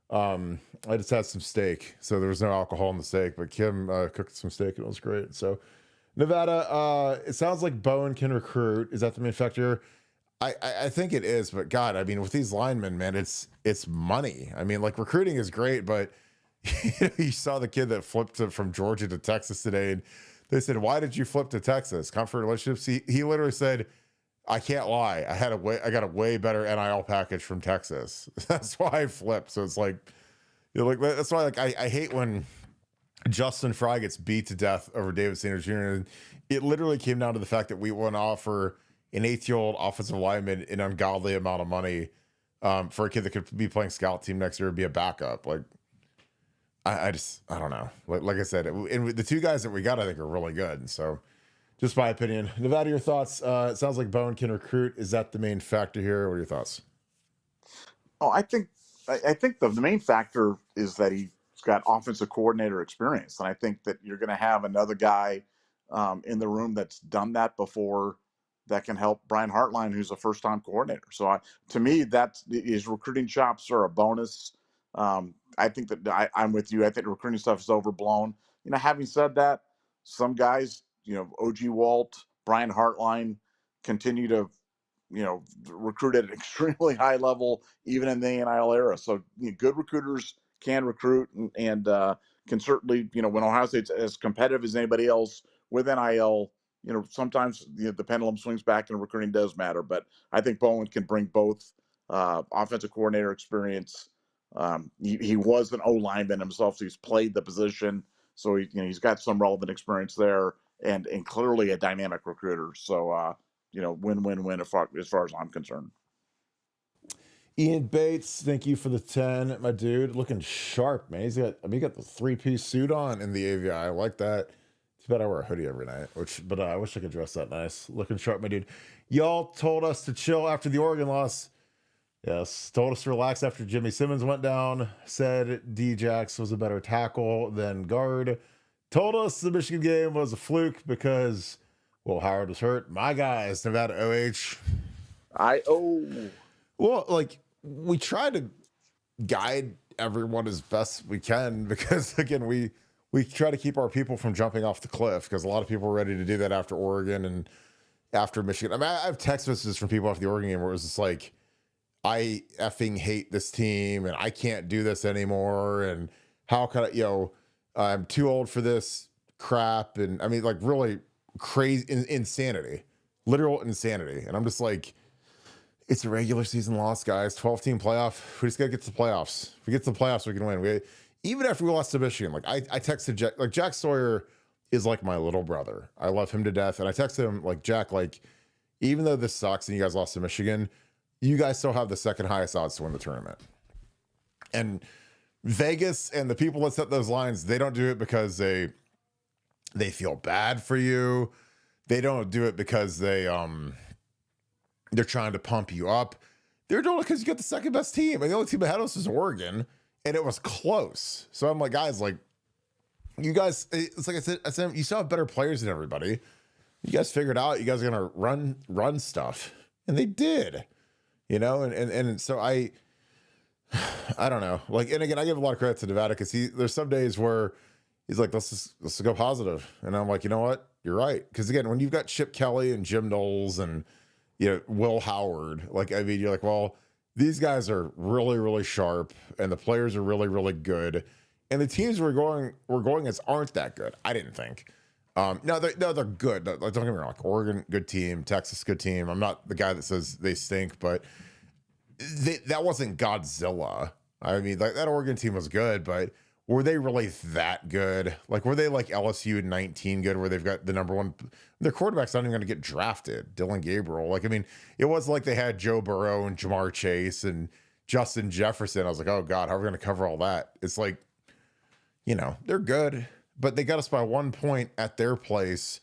I just had some steak. So there was no alcohol in the steak, but Kim cooked some steak and it was great. So Nevada, it sounds like Bowen can recruit. Is that the main factor? I think it is, but God, I mean, with these linemen, man, it's money. I mean, like recruiting is great, but you saw the kid that flipped from Georgia to Texas today, and they said, "Why did you flip to Texas? Comfort relationships." He literally said, "I can't lie. I got a way better NIL package from Texas. That's why I flipped." So it's like, like that's why I hate when Justin Fry gets beat to death over David Sanders Jr. And it literally came down to the fact that we want to offer an 8-year-old offensive lineman an ungodly amount of money for a kid that could be playing scout team next year and be a backup. Like, I don't know. Like I said, and the two guys that we got, I think, are really good. So, just my opinion. Nevada, your thoughts? It sounds like Bowen can recruit. Is that the main factor here? What are your thoughts? Oh, I think the main factor is that he's got offensive coordinator experience, and I think that you're going to have another guy in the room that's done that before that can help Brian Hartline, who's a first-time coordinator. So to me, that's his recruiting chops are a bonus. I think that I'm with you. I think recruiting stuff is overblown. Having said that, some guys, OG Walt, Brian Hartline, continue to recruit at an extremely high level, even in the NIL era. So good recruiters can recruit and can certainly, when Ohio State's as competitive as anybody else with NIL, sometimes the pendulum swings back and recruiting does matter. But I think Bowen can bring both offensive coordinator experience. He was an O lineman himself, so he's played the position. So he's got some relevant experience there, and clearly a dynamic recruiter. So win-win-win as far as I'm concerned. Ian Bates, thank you for the 10, my dude. Looking sharp, man. He got the 3-piece suit on in the AVI. I like that. Too bad I wear a hoodie every night, but I wish I could dress that nice. Looking sharp, my dude. Y'all told us to chill after the Oregon loss. Yes, told us to relax after Jimmy Simmons went down. Said D-Jax was a better tackle than guard. Told us the Michigan game was a fluke because Will Howard was hurt. My guys, Nevada OH. Well, like, we try to guide everyone as best we can because, again, we try to keep our people from jumping off the cliff because a lot of people were ready to do that after Oregon and after Michigan. I mean, I have text messages from people after the Oregon game where it was just like, I effing hate this team and I can't do this anymore. And how can I, I'm too old for this crap. And I mean, like, really crazy insanity, literal insanity. And I'm just like, it's a regular season loss, guys. 12-team playoff. We just gotta get to the playoffs. If we get to the playoffs, we can win. Even after we lost to Michigan, like I texted Jack, like Jack Sawyer is like my little brother. I love him to death. And I texted him like, Jack, like, even though this sucks and you guys lost to Michigan, you guys still have the second highest odds to win the tournament. And Vegas and the people that set those lines, they don't do it because they feel bad for you. They don't do it because they're trying to pump you up. They're doing it because you got the second best team. And the only team ahead of us is Oregon. And it was close. So I'm like, guys, like, you guys, it's like I said, you still have better players than everybody. You guys figured out you guys are going to run stuff. And they did, and so I don't know. Like, and again, I give a lot of credit to Nevada because there's some days where he's like, let's go positive. And I'm like, you know what? You're right. Because again, when you've got Chip Kelly and Jim Knowles and, Will Howard, like, I mean, you're like, well, these guys are really, really sharp and the players are really, really good. And the teams we're going against aren't that good. I didn't think. No, they're good. Like, don't get me wrong. Like, Oregon, good team. Texas, good team. I'm not the guy that says they stink, but that wasn't Godzilla. I mean, like, that Oregon team was good, but were they really that good? Like, were they like LSU in 19 good, where they've got the number one? Their quarterback's not even going to get drafted. Dylan Gabriel. Like, I mean, it was like they had Joe Burrow and Jamar Chase and Justin Jefferson. I was like, oh God, how are we going to cover all that? It's like, they're good, but they got us by 1 point at their place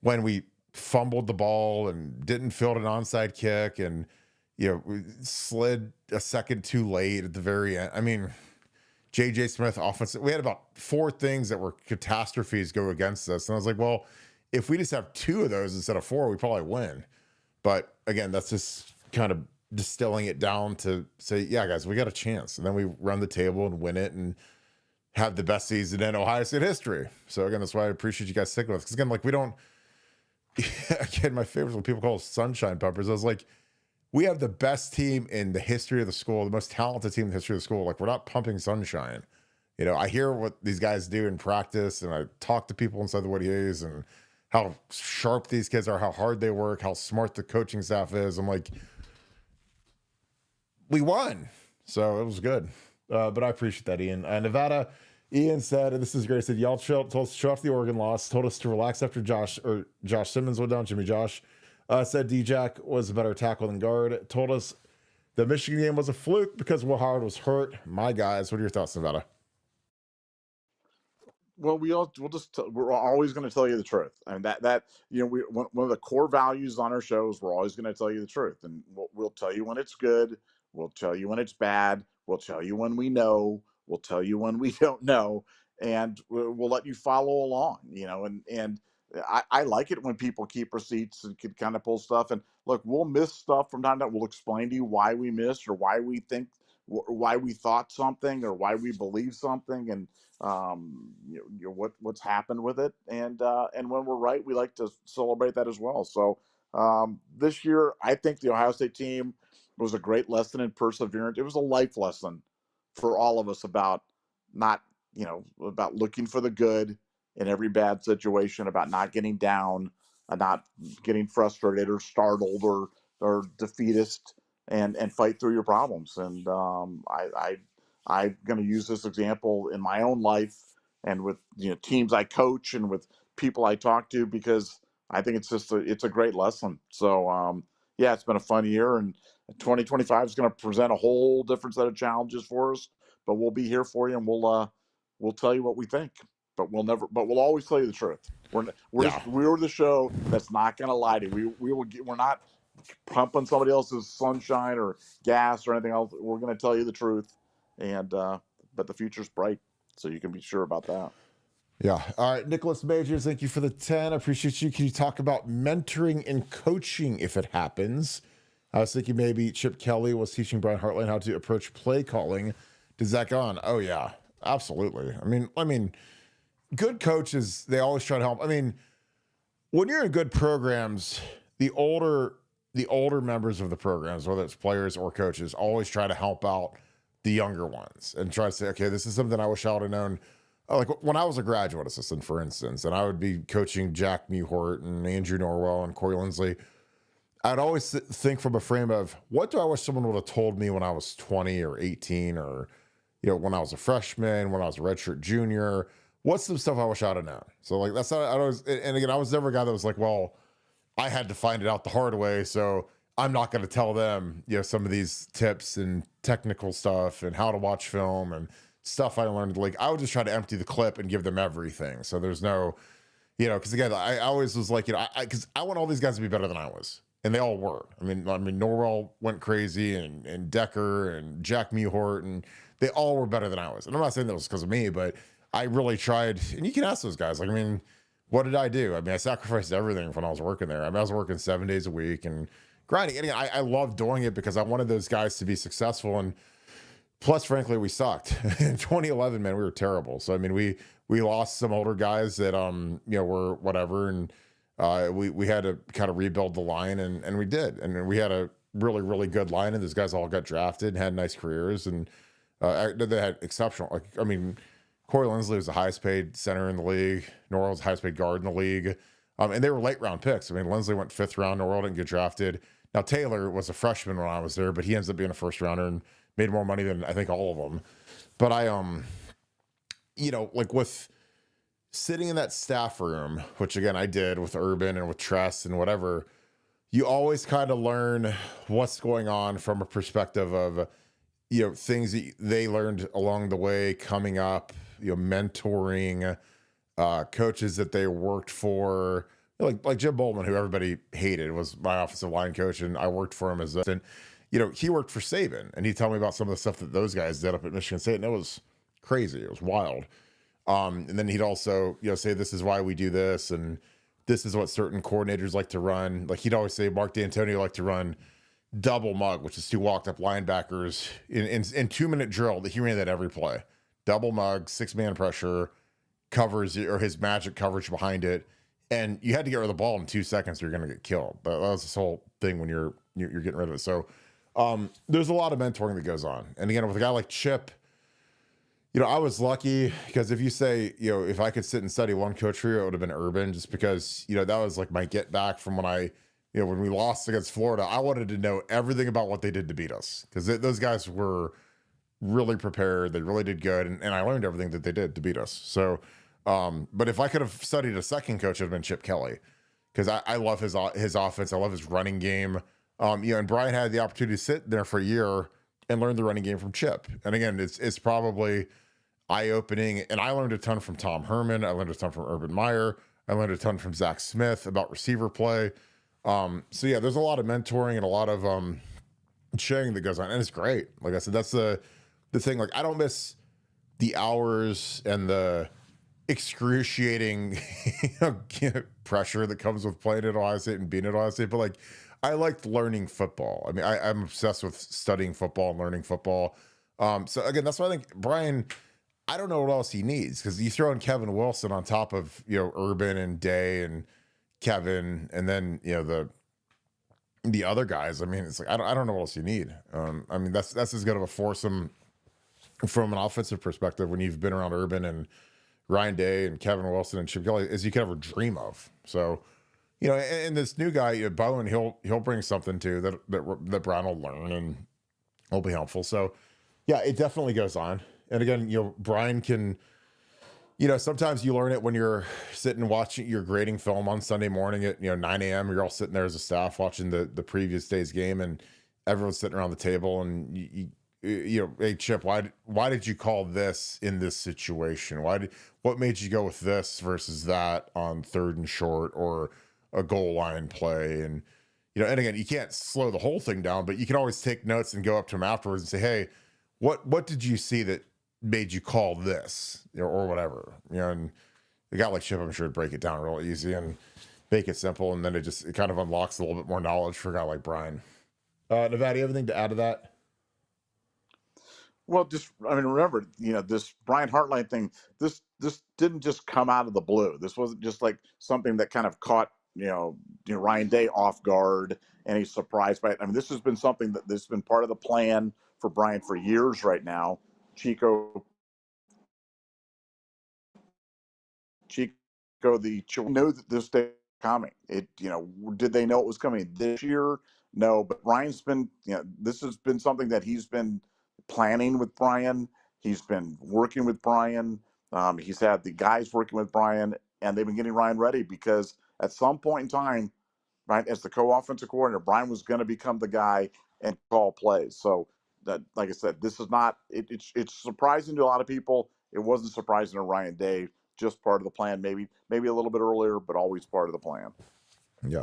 when we fumbled the ball and didn't field an onside kick and, we slid a second too late at the very end. I mean, JJ Smith offensive. We had about 4 things that were catastrophes go against us. And I was like, well, if we just have 2 of those instead of 4, we probably win. But again, that's just kind of distilling it down to say, yeah, guys, we got a chance. And then we run the table and win it and have the best season in Ohio State history. So again, that's why I appreciate you guys sticking with us. Because again, like, we don't, again, my favorite is when people call us sunshine pumpers. I was like, we have the best team in the history of the school, the most talented team in the history of the school. Like, we're not pumping sunshine. You know, I hear what these guys do in practice, and I talk to people inside the Woodies and how sharp these kids are, how hard they work, how smart the coaching staff is. I'm like, we won. So it was good. But I appreciate that, Ian. Nevada, Ian said, and this is great, he said, y'all told us to show off the Oregon loss, told us to relax after Josh Simmons went down, Jimmy Josh. Said D-Jack was a better tackle than guard. Told us the Michigan game was a fluke because Will Howard was hurt. My guys, what are your thoughts, Nevada? Well, we're always going to tell you the truth. I mean, one of the core values on our shows, we're always going to tell you the truth, and we'll tell you when it's good, we'll tell you when it's bad, we'll tell you when we know, we'll tell you when we don't know, and we'll let you follow along. And I like it when people keep receipts and can kind of pull stuff. And look, we'll miss stuff from time to time. We'll explain to you why we missed, or why we thought something, or why we believe something, and what's happened with it, and when we're right, we like to celebrate that as well. So this year, I think the Ohio State team was a great lesson in perseverance. It was a life lesson for all of us about about looking for the good in every bad situation, about not getting down, not getting frustrated or startled or defeatist, and fight through your problems. And I'm going to use this example in my own life and with teams I coach and with people I talk to, because I think it's a great lesson. So yeah, it's been a fun year, and 2025 is going to present a whole different set of challenges for us. But we'll be here for you, and we'll tell you what we think. But we'll always tell you the truth. We're the show that's not going to lie to you. We're not pumping somebody else's sunshine or gas or anything else. We're going to tell you the truth. And but the future's bright, so you can be sure about that. Yeah. All right, Nicholas Majors, thank you for the 10. I appreciate you. Can you talk about mentoring and coaching if it happens? I was thinking maybe Chip Kelly was teaching Brian Hartline how to approach play calling. Does that go on? Oh yeah, absolutely. I mean, good coaches, they always try to help. I mean, when you're in good programs, the older members of the programs, whether it's players or coaches, always try to help out the younger ones and try to say, okay, this is something I wish I would have known. Like when I was a graduate assistant, for instance, and I would be coaching Jack Mewhort and Andrew Norwell and Corey Lindsley, I'd always think from a frame of, what do I wish someone would have told me when I was 20 or 18, or, when I was a freshman, when I was a redshirt junior? What's some stuff I wish I'd have known? So like, that's not, I was, and again, I was never a guy that was like, well, I had to find it out the hard way, so I'm not going to tell them, some of these tips and technical stuff and how to watch film and stuff I learned. Like, I would just try to empty the clip and give them everything. So there's no, because again, I always was like, because I want all these guys to be better than I was, and they all were. I mean, Norwell went crazy, and Decker and Jack Mewhort, and they all were better than I was. And I'm not saying that was because of me, but I really tried. And you can ask those guys, like, what did I do? I sacrificed everything when I was working there. I was working 7 days a week and grinding. And I loved doing it because I wanted those guys to be successful. And plus, frankly, we sucked. In 2011, man, we were terrible. So, we lost some older guys that, were whatever. And we had to kind of rebuild the line, and we did. And we had a really, really good line, and those guys all got drafted and had nice careers. And they had exceptional, Corey Lindsley was the highest paid center in the league. Norwell was the highest paid guard in the league. And they were late round picks. Lindsley went 5th round. Norwell didn't get drafted. Now, Taylor was a freshman when I was there, but he ends up being a first rounder and made more money than I think all of them. But I, like with sitting in that staff room, which again, I did with Urban and with Tress and whatever, you always kind of learn what's going on from a perspective of, things that they learned along the way coming up, mentoring, coaches that they worked for, like Jim Bowman, who everybody hated, was my offensive line coach, and I worked for him and he worked for Saban, and he'd tell me about some of the stuff that those guys did up at Michigan State, and it was crazy. It was wild. And then he'd also, say, this is why we do this, and this is what certain coordinators like to run. Like he'd always say, Mark D'Antonio liked to run double mug, which is 2 walked up linebackers in 2-minute drill. That he ran that every play. Double mug, 6-man pressure, covers or his magic coverage behind it, and you had to get rid of the ball in 2 seconds or you're going to get killed. But that was this whole thing when you're you're getting rid of it. So there's a lot of mentoring that goes on. And again, with a guy like Chip, I was lucky because if you say, if I could sit and study one coach for you, it would have been Urban, just because, that was like my get back from when we lost against Florida. I wanted to know everything about what they did to beat us, because those guys were really prepared. They really did good. And I learned everything that they did to beat us. So, but if I could have studied a second coach, it would have been Chip Kelly, because I love his offense. I love his running game. And Brian had the opportunity to sit there for a year and learn the running game from Chip. And again, it's probably eye-opening. And I learned a ton from Tom Herman. I learned a ton from Urban Meyer. I learned a ton from Zach Smith about receiver play. So yeah, there's a lot of mentoring and a lot of sharing that goes on, and it's great. Like I said, that's the thing. Like, I don't miss the hours and the excruciating pressure that comes with playing at Ohio State and being at Ohio State, but like, I liked learning football. I mean, I'm obsessed with studying football and learning football. So again, that's why I think Brian, I don't know what else he needs, because you throw in Kevin Wilson on top of, Urban and Day and Kevin, and then, the other guys. I mean, it's like, I don't know what else you need. I mean, that's as good of a foursome from an offensive perspective when you've been around Urban and Ryan Day and Kevin Wilson and Chip Kelly as you could ever dream of. So, and this new guy, Bowen, he'll bring something too that Brian will learn and will be helpful. So yeah, it definitely goes on. And again, Brian can, sometimes you learn it when you're sitting watching, you're grading film on Sunday morning at 9 a.m. You're all sitting there as a staff watching the previous day's game, and everyone's sitting around the table, and hey Chip, why did you call this in this situation? What made you go with this versus that on 3rd and short or a goal line play? And and again, you can't slow the whole thing down, but you can always take notes and go up to him afterwards and say, hey, what did you see that made you call this, or whatever, and a guy like Chip, I'm sure, would break it down real easy and make it simple, and then it kind of unlocks a little bit more knowledge for a guy like Brian. Nevada, you have anything to add to that? Well, remember, this Brian Hartline thing, this didn't just come out of the blue. This wasn't just like something that kind of caught, Ryan Day off guard and he's surprised by it. I mean, this has been something that's been part of the plan for Brian for years right now. Chico, the knew that this day was coming. Did they know it was coming this year? No, but Brian's been, this has been something that he's been planning with Brian. He's been working with Brian. He's had the guys working with Brian, and they've been getting Ryan ready, because at some point in time, right, as the co-offensive coordinator, Brian was going to become the guy and call plays. So that, like I said, this is not, it's surprising to a lot of people. It wasn't surprising to Ryan Day, just part of the plan, maybe a little bit earlier, but always part of the plan. Yeah.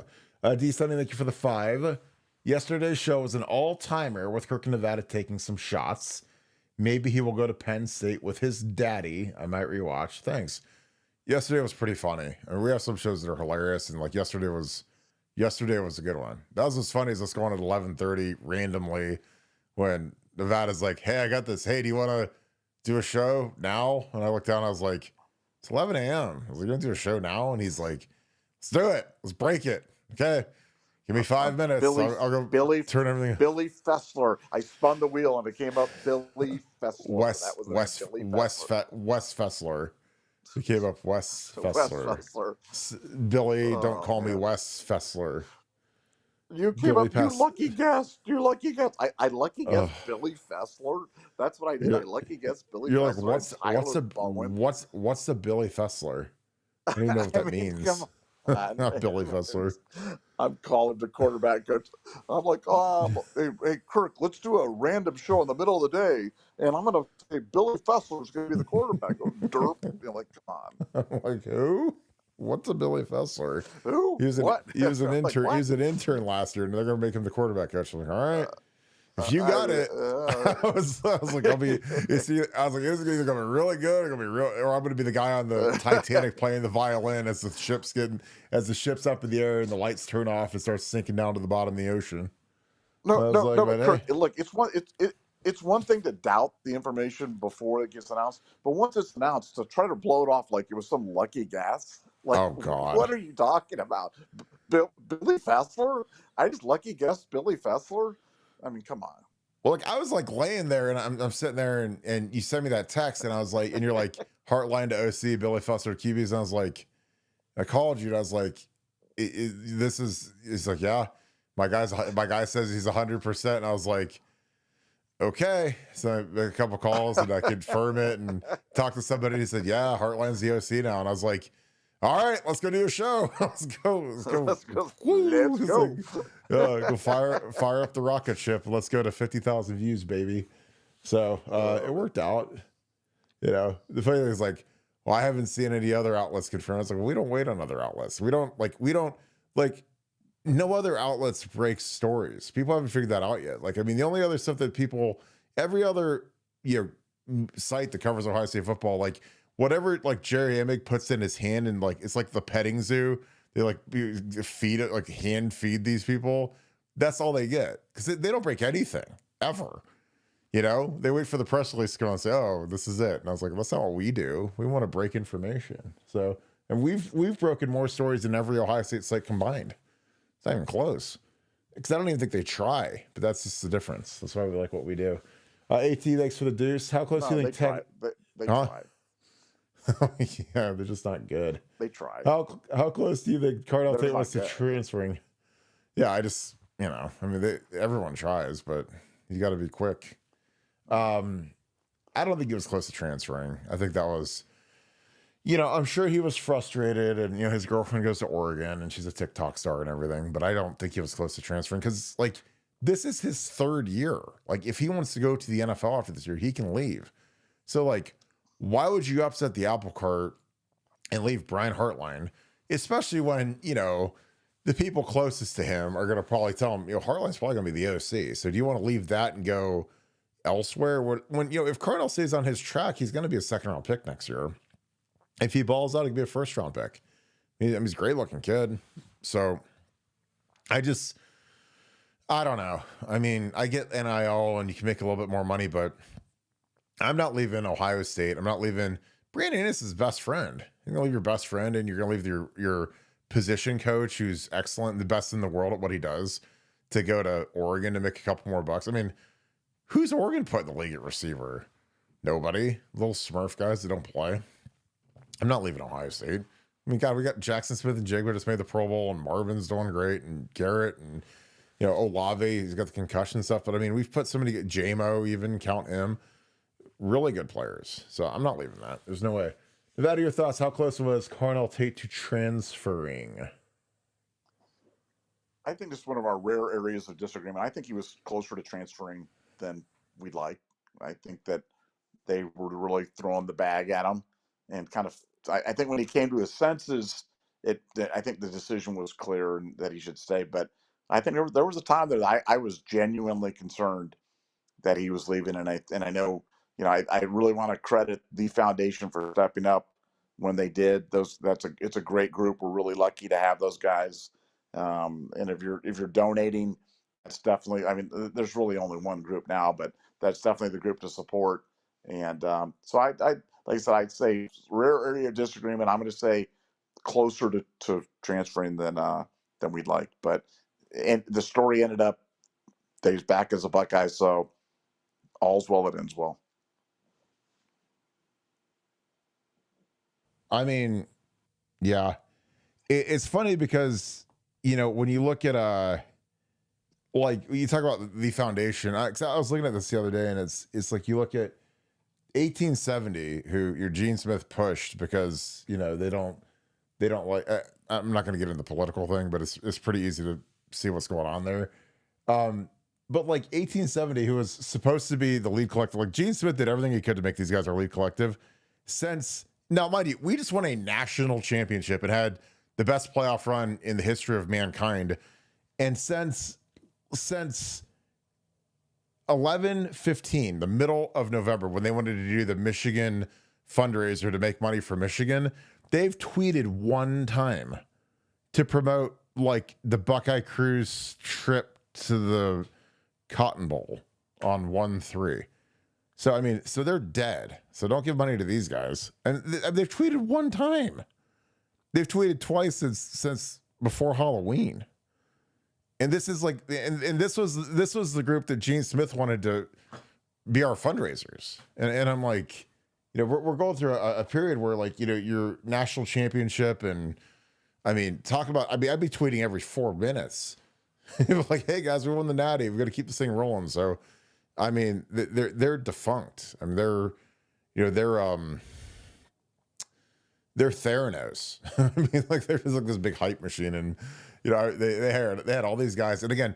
D Sunny, thank you for the 5. Yesterday's show was an all-timer with Kirk, Nevada taking some shots. Maybe he will go to Penn State with his daddy. I might rewatch. Thanks. Yesterday was pretty funny. I mean, we have some shows that are hilarious, and like yesterday was a good one. That was as funny as us going at 11:30 randomly when Nevada's like, hey, I got this. Hey, do you want to do a show now? And I looked down, I was like, it's 11 a.m. I was like, going to do a show now? And he's like, let's do it. Let's break it. Okay. Give me 5 minutes. I'll go turn everything. Billy Fessler. I spun the wheel and it came up Billy Fessler. Wes Fessler. He came up Wes Fessler. Billy, don't call me Wes Fessler. You came up, you lucky guess. I lucky guess Billy Fessler. That's what I did. I lucky guess Billy Fessler. You're like, what's a Billy Fessler? I don't even know what that means. Not Billy Fessler. I'm calling the quarterback coach. I'm like, hey, Kirk, let's do a random show in the middle of the day, and I'm going to say Billy Fessler is going to be the quarterback. Go, derp. You're like, come on. I'm like, who? What's a Billy Fessler? Who? He was an intern. He was an intern last year, and they're going to make him the quarterback coach. I'm like, all right. If you got it, I was like, I'll be. This is either gonna be really good, or gonna be real, or I'm gonna be the guy on the Titanic playing the violin as the ship's up in the air and the lights turn off and starts sinking down to the bottom of the ocean. No. Kirk, look, it's one thing to doubt the information before it gets announced, but once it's announced, to try to blow it off like it was some lucky guess. Like, oh God, what are you talking about? Billy Fessler. I just lucky guessed Billy Fessler. I mean, come on. Well, like I was like laying there and I'm sitting there and you sent me that text and I was like, and you're like Hartline to OC, Billy Fessler QBs. And I was like, I called you and I was like, it's like, yeah, my guy says he's 100%. And I was like, okay. So I made a couple calls and I confirm it and talk to somebody who said, yeah, Hartline's the OC now. And I was like, all right, let's go do a show. Let's go. Let's go. Go fire up the rocket ship. Let's go to 50,000 views, baby. So it worked out. You know, the funny thing is like, well, I haven't seen any other outlets confirm. It's like, well, we don't wait on other outlets. We don't no other outlets break stories. People haven't figured that out yet. Like, I mean, the only other stuff that every other, site that covers Ohio State football, like whatever, like Jerry Amick puts in his hand and like, it's like the petting zoo. They like feed it, like hand feed these people. That's all they get. Cause they don't break anything ever. They wait for the press release to come and say, oh, this is it. And I was like, that's not what we do. We want to break information. So, and we've broken more stories than every Ohio State site combined. It's not even close. Because I don't even think they try, but that's just the difference. That's why we like what we do. AT, thanks for the deuce. How close do you think they try? Yeah, they're just not good. They try. How close do you think Carnell Tate was to transferring? Yeah, I mean, everyone tries, but you got to be quick. I don't think he was close to transferring. I think that was, I'm sure he was frustrated and, his girlfriend goes to Oregon and she's a TikTok star and everything, but I don't think he was close to transferring because like, this is his third year. Like if he wants to go to the NFL after this year, he can leave. So like, why would you upset the apple cart and leave Brian Hartline, especially when, the people closest to him are going to probably tell him, Hartline's probably going to be the OC. So do you want to leave that and go elsewhere? When if Carnell stays on his track, he's going to be a second round pick next year. If he balls out, he could be a first round pick. I mean, he's a great looking kid. So I don't know. I mean, I get NIL and you can make a little bit more money, but I'm not leaving Ohio State. I'm not leaving Brandon Innes' best friend. You're going to leave your best friend and you're going to leave your position coach who's excellent, the best in the world at what he does, to go to Oregon to make a couple more bucks. I mean, who's Oregon put in the league at receiver? Nobody. Little Smurf guys that don't play. I'm not leaving Ohio State. I mean, God, we got Jackson Smith and Jigba just made the Pro Bowl, and Marvin's doing great, and Garrett, and Olave, he's got the concussion stuff. But I mean, we've put so many, JMO, even count him, really good players. So I'm not leaving that. There's no way. Nevada, your thoughts? How close was Carnell Tate to transferring? I think this is one of our rare areas of disagreement. I think he was closer to transferring than we'd like. I think that they were really throwing the bag at him, and kind of. I think when he came to his senses, I think the decision was clear and that he should stay. But I think there was a time that I was genuinely concerned that he was leaving, and I know I really want to credit the foundation for stepping up when they did. It's a great group. We're really lucky to have those guys. And if you're donating, that's definitely. I mean, there's really only one group now, but that's definitely the group to support. And so I like I said, I'd say rare area of disagreement. I'm going to say closer to transferring than we'd like. But and the story ended up that he's back as a Buckeye, so all's well that ends well. I mean, yeah, it's funny because when you look at like you talk about the foundation. I was looking at this the other day, and it's like you look at 1870, who your Gene Smith pushed because they don't like. I'm not going to get into the political thing, but it's pretty easy to see what's going on there. But like 1870, who was supposed to be the lead collective, like Gene Smith did everything he could to make these guys our lead collective. Now, mind you, we just won a national championship and had the best playoff run in the history of mankind, and since 11/15, the middle of November, when they wanted to do the Michigan fundraiser to make money for Michigan, they've tweeted one time to promote like the Buckeye Cruise trip to the Cotton Bowl on 1/3. So, I mean, so they're dead. So don't give money to these guys. And they've tweeted one time. They've tweeted twice since before Halloween. And this is like, and this was the group that Gene Smith wanted to be our fundraisers. And I'm like, we're going through a period where, like, your national championship, and I mean, I'd be tweeting every 4 minutes. Like, hey guys, we won the Natty. We've got to keep this thing rolling. So, I mean, they're defunct. I mean, they're Theranos. I mean, like, they're just like this big hype machine, and they had all these guys. And again,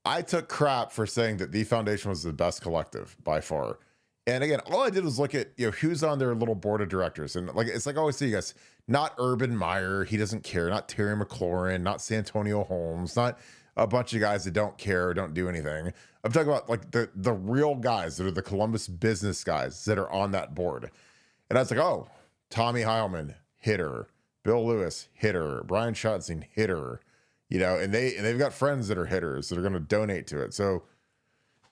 I took crap for saying that the foundation was the best collective by far. And again, all I did was look at who's on their little board of directors, and like it's like I always see, you guys, not Urban Meyer, he doesn't care, not Terry McLaurin, not Santonio Holmes, not a bunch of guys that don't care or don't do anything. I'm talking about like the real guys that are the Columbus business guys that are on that board. And I was like, oh, Tommy Heilman, hitter, Bill Lewis, hitter, Brian Schottenstein, hitter, and they've got friends that are hitters that are going to donate to it. So,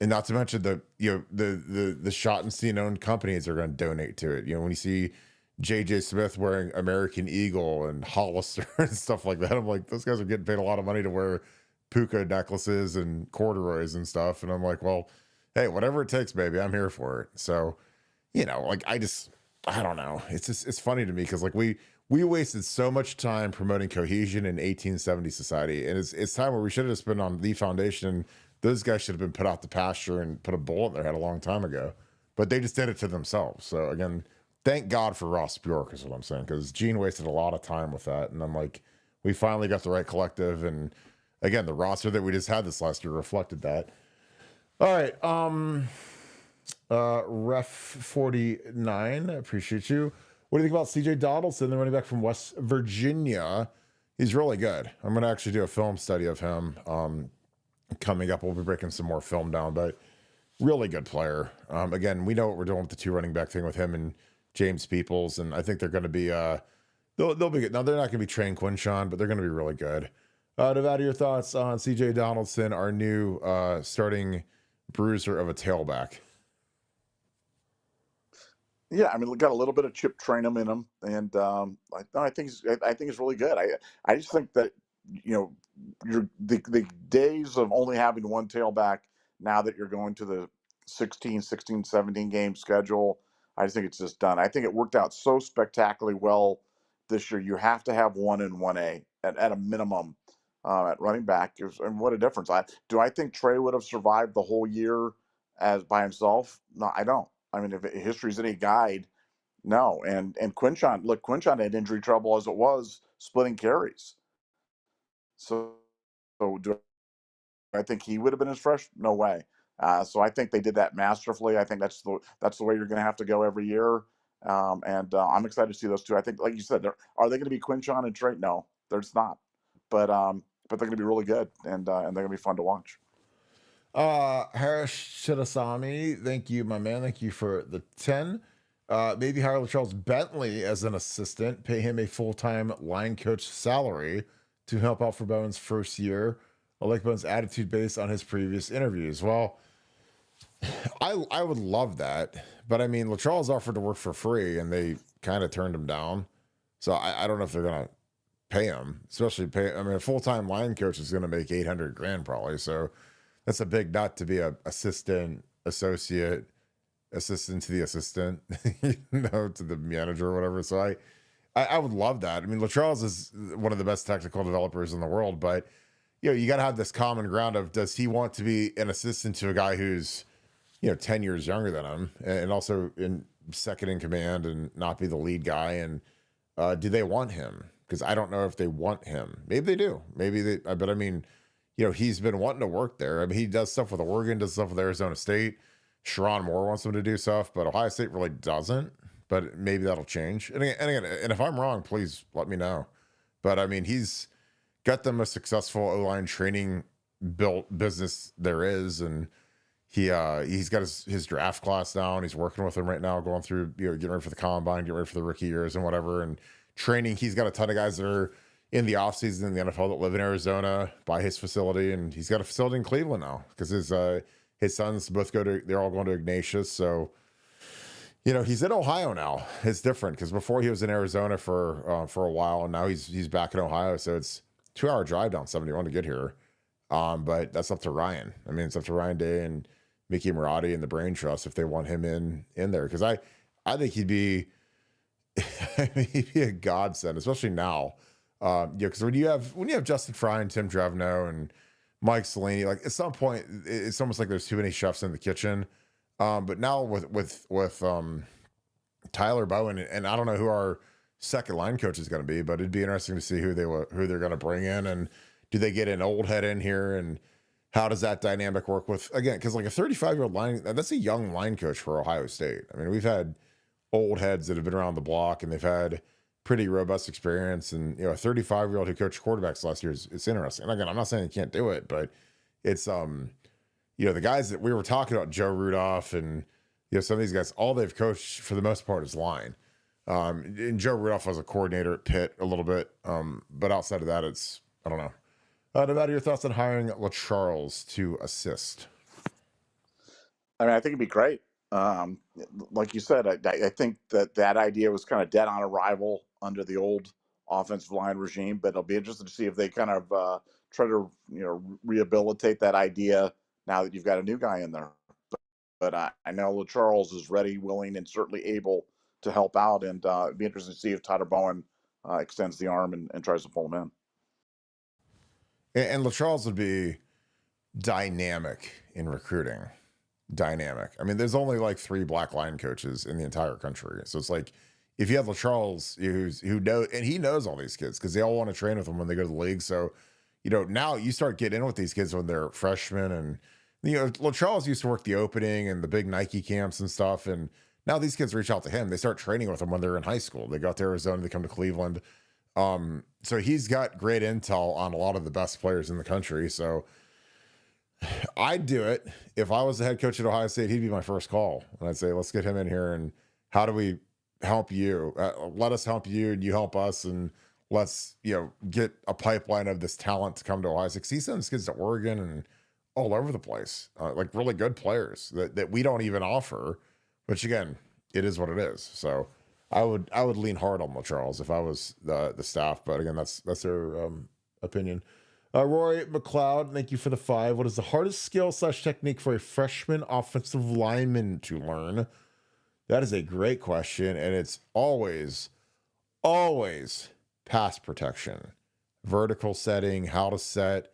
and not to mention the Schottenstein owned companies are going to donate to it. When you see JJ Smith wearing American Eagle and Hollister and stuff like that, I'm like, those guys are getting paid a lot of money to wear puka necklaces and corduroys and stuff. And I'm like, well, hey, whatever it takes, baby, I'm here for it. So, like I don't know. It's funny to me because like we wasted so much time promoting cohesion in 1870 society, and it's time where we should have just been on the foundation. Those guys should have been put out to pasture and put a bullet in their head a long time ago, but they just did it to themselves. So again, thank God for Ross Bjork is what I'm saying, because Gene wasted a lot of time with that, and I'm like, we finally got the right collective, and again, the roster that we just had this last year reflected that. All right, Ref 49, I appreciate you. What do you think about CJ Donaldson, the running back from West Virginia? He's really good. I'm going to actually do a film study of him coming up. We'll be breaking some more film down, but really good player. Again, we know what we're doing with the 2 running back thing with him and James Peoples, and I think they're going to be they'll be good. Now, they're not going to be Train Quinshawn, but they're going to be really good. Nevada, your thoughts on CJ Donaldson, our new starting bruiser of a tailback? Yeah, I mean, we got a little bit of Chip Trainum in him, and I think he's really good. I just think that the days of only having one tailback, now that you're going to the 16, 17 game schedule, I just think it's just done. I think it worked out so spectacularly well this year. You have to have 1 and 1A at a minimum at running back. And what a difference! Do I think Trey would have survived the whole year as by himself? No, I don't. I mean, if history's any guide, no. And Quinshawn had injury trouble as it was splitting carries. So do I think he would have been as fresh? No way. So I think they did that masterfully. I think that's the way you're going to have to go every year. And I'm excited to see those two. I think, like you said, are they going to be Quinshawn and Trey? No, they're just not. But they're going to be really good, and they're going to be fun to watch. Harris Shidasami, thank you, my man. Thank you for the 10. Maybe hire Charles Bentley as an assistant, pay him a full-time line coach salary to help out for Bowen's first year. I like Bowen's attitude based on his previous interviews. Well, I would love that, but I mean, LaCharles offered to work for free, and they kind of turned him down. So I don't know if they're gonna pay him, I mean, a full-time line coach is gonna make $800,000 probably. So that's a big nut to be a assistant, associate, assistant to the assistant, to the manager or whatever. So I would love that. I mean, LaCharles is one of the best technical developers in the world, but you got to have this common ground of, does he want to be an assistant to a guy who's 10 years younger than him, and also in second in command and not be the lead guy? And do they want him? Because I don't know if they want him. Maybe they do. But I mean, he's been wanting to work there. I mean, he does stuff with Oregon, does stuff with Arizona State. Sharon Moore wants him to do stuff, but Ohio State really doesn't. But maybe that'll change. And if I'm wrong, please let me know. But I mean, he's got them a successful O-line training built business there is, and he's got his draft class down. He's working with them right now, going through getting ready for the combine, getting ready for the rookie years and whatever, and training. He's got a ton of guys that are in the offseason in the NFL that live in Arizona by his facility, and he's got a facility in Cleveland now because his sons both they're all going to Ignatius. So he's in Ohio now. It's different because before he was in Arizona for a while, and now he's back in Ohio. So it's 2-hour drive down 71 to get here. But that's up to Ryan. I mean, it's up to Ryan Day and Mickey Marotti and the Brain Trust if they want him in there. Because I think he'd be he'd be a godsend, especially now. Because when you have Justin Fry and Tim Drevno and Mike Salini, like at some point it's almost like there's too many chefs in the kitchen. But now with Tyler Bowen, and I don't know who our second line coach is going to be, but it'd be interesting to see who they're going to bring in, and do they get an old head in here, and how does that dynamic work with, again, because like a 35-year-old line, that's a young line coach for Ohio State. I mean, we've had old heads that have been around the block and they've had pretty robust experience, and a 35-year-old who coached quarterbacks last year it's interesting. And again, I'm not saying you can't do it, but it's the guys that we were talking about, Joe Rudolph and some of these guys, all they've coached for the most part is line. And Joe Rudolph was a coordinator at Pitt a little bit, but outside of that, it's, I don't know. Nevada, your thoughts on hiring LaCharles to assist? I mean, I think it'd be great. Like you said, I think that idea was kind of dead on arrival under the old offensive line regime, but it'll be interesting to see if they kind of try to rehabilitate that idea now that you've got a new guy in there. But I know LaCharles is ready, willing, and certainly able to help out, and it'd be interesting to see if Tyler Bowen extends the arm and tries to pull him in. And LaCharles would be dynamic in recruiting. Dynamic. I mean, there's only like 3 black line coaches in the entire country. So it's like, if you have LaCharles he knows all these kids because they all want to train with them when they go to the league. So, now you start getting in with these kids when they're freshmen, and LaCharles used to work the opening and the big Nike camps and stuff. And now these kids reach out to him. They start training with him when they're in high school. They go out to Arizona, they come to Cleveland. So he's got great intel on a lot of the best players in the country. So I'd do it. If I was the head coach at Ohio State, he'd be my first call. And I'd say, let's get him in here. And how do we help you? Let us help you and you help us. And let's, get a pipeline of this talent to come to Ohio State. 'Cause he sends kids to Oregon and all over the place, like really good players that we don't even offer, which again, it is what it is. So I would lean hard on LaCharles if I was the staff, but again, that's their opinion. Roy McLeod, thank you for the 5. What is the hardest skill / technique for a freshman offensive lineman to learn? That is a great question, and it's always pass protection, vertical setting, how to set,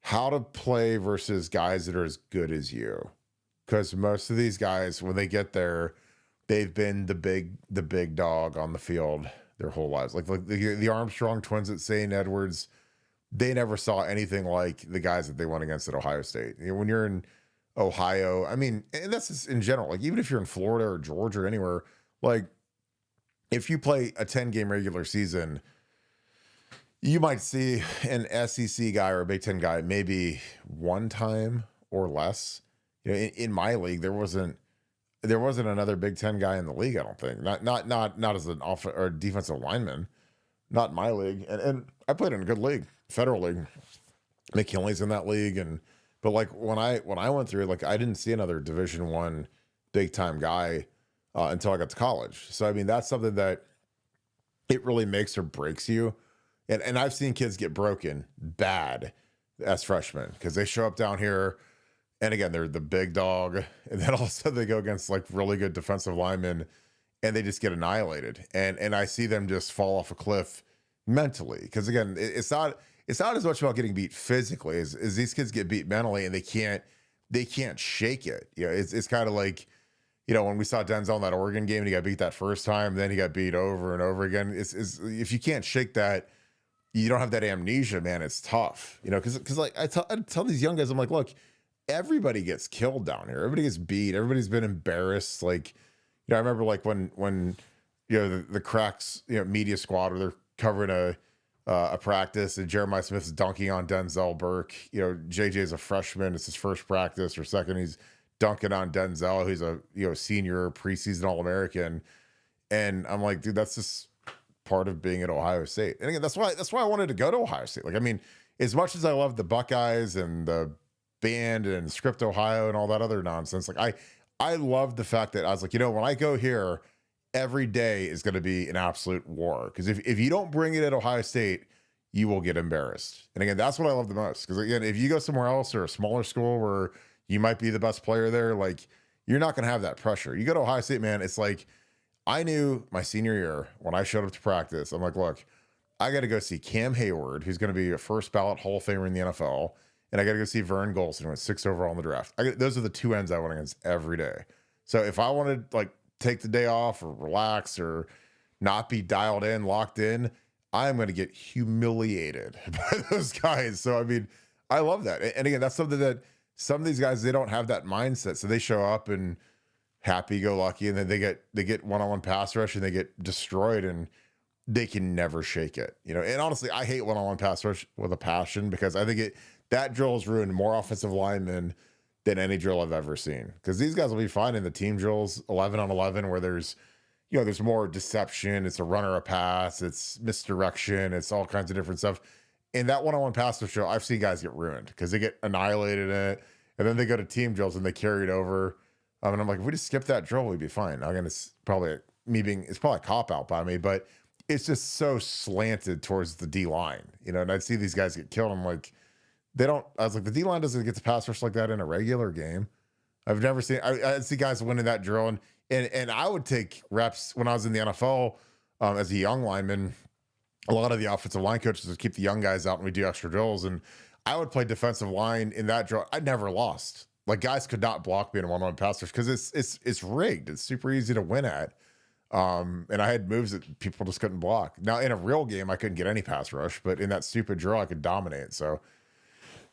how to play versus guys that are as good as you. Because most of these guys, when they get there, they've been the big dog on the field their whole lives. Like the Armstrong twins at St. Edwards, they never saw anything like the guys that they went against at Ohio State. When you're in Ohio, I mean, and that's just in general, like even if you're in Florida or Georgia or anywhere, like if you play a 10-game regular season, you might see an SEC guy or a Big Ten guy maybe one time or less. In my league, there wasn't another Big Ten guy in the league. I don't think not as an or defensive lineman, not in my league. And I played in a good league, federal league. McKinley's in that league, but like when I went through, like I didn't see another Division I big time guy until I got to college. So I mean, that's something that it really makes or breaks you. And I've seen kids get broken bad as freshmen because they show up down here. And again, they're the big dog, and then all of a sudden they go against like really good defensive linemen, and they just get annihilated. And I see them just fall off a cliff mentally, because again, it's not as much about getting beat physically as these kids get beat mentally, and they can't shake it. It's kind of like, when we saw Denzel in that Oregon game, and he got beat that first time, then he got beat over and over again. It's if you can't shake that, you don't have that amnesia, man. It's tough, because like I tell these young guys, I'm like, look. Everybody gets killed down here. Everybody gets beat. Everybody's been embarrassed. Like, I remember like when the Cracks media squad, where they're covering a practice, and Jeremiah Smith's dunking on Denzel Burke. JJ's a freshman. It's his first practice or second. He's dunking on Denzel, who's a senior preseason All-American. And I'm like, dude, that's just part of being at Ohio State. And again, that's why I wanted to go to Ohio State. Like, I mean, as much as I love the Buckeyes and the band and Script Ohio and all that other nonsense, like I love the fact that I was like, when I go here, every day is going to be an absolute war. Because if you don't bring it at Ohio State, you will get embarrassed. And again, that's what I love the most. Because again, if you go somewhere else or a smaller school where you might be the best player there, like you're not going to have that pressure. You go to Ohio State, man, it's like I knew my senior year when I showed up to practice, I'm like, look, I got to go see Cam Hayward, who's going to be a first ballot Hall of Famer in the NFL. And I got to go see Vern Golson, who went 6th overall in the draft. Those are the two ends I went against every day. So if I wanted to like take the day off or relax or not be dialed in, locked in, I'm going to get humiliated by those guys. So, I mean, I love that. And again, that's something that some of these guys, they don't have that mindset. So they show up and happy-go-lucky, and then they get one-on-one pass rush and they get destroyed, and they can never shake it. You know, and honestly, I hate one-on-one pass rush with a passion because I think that drill has ruined more offensive linemen than any drill I've ever seen. Because these guys will be fine in the team drills, 11 on 11, where there's more deception. It's a runner, a pass, it's misdirection, it's all kinds of different stuff. In that one-on-one pass rush drill, I've seen guys get ruined because they get annihilated in it, and then they go to team drills and they carry it over. And I'm like, if we just skip that drill, we'd be fine. Again, it's probably a cop out by me, but it's just so slanted towards the D line, you know. And I'd see these guys get killed. I'm like, I was like, the D line doesn't get to pass rush like that in a regular game. I've never seen. I see guys winning that drill, and I would take reps when I was in the NFL as a young lineman. A lot of the offensive line coaches would keep the young guys out and we do extra drills, and I would play defensive line in that drill. I never lost. Like guys could not block me in a one-on-one pass rush because it's rigged. It's super easy to win at. And I had moves that people just couldn't block. Now in a real game, I couldn't get any pass rush, but in that stupid drill, I could dominate. So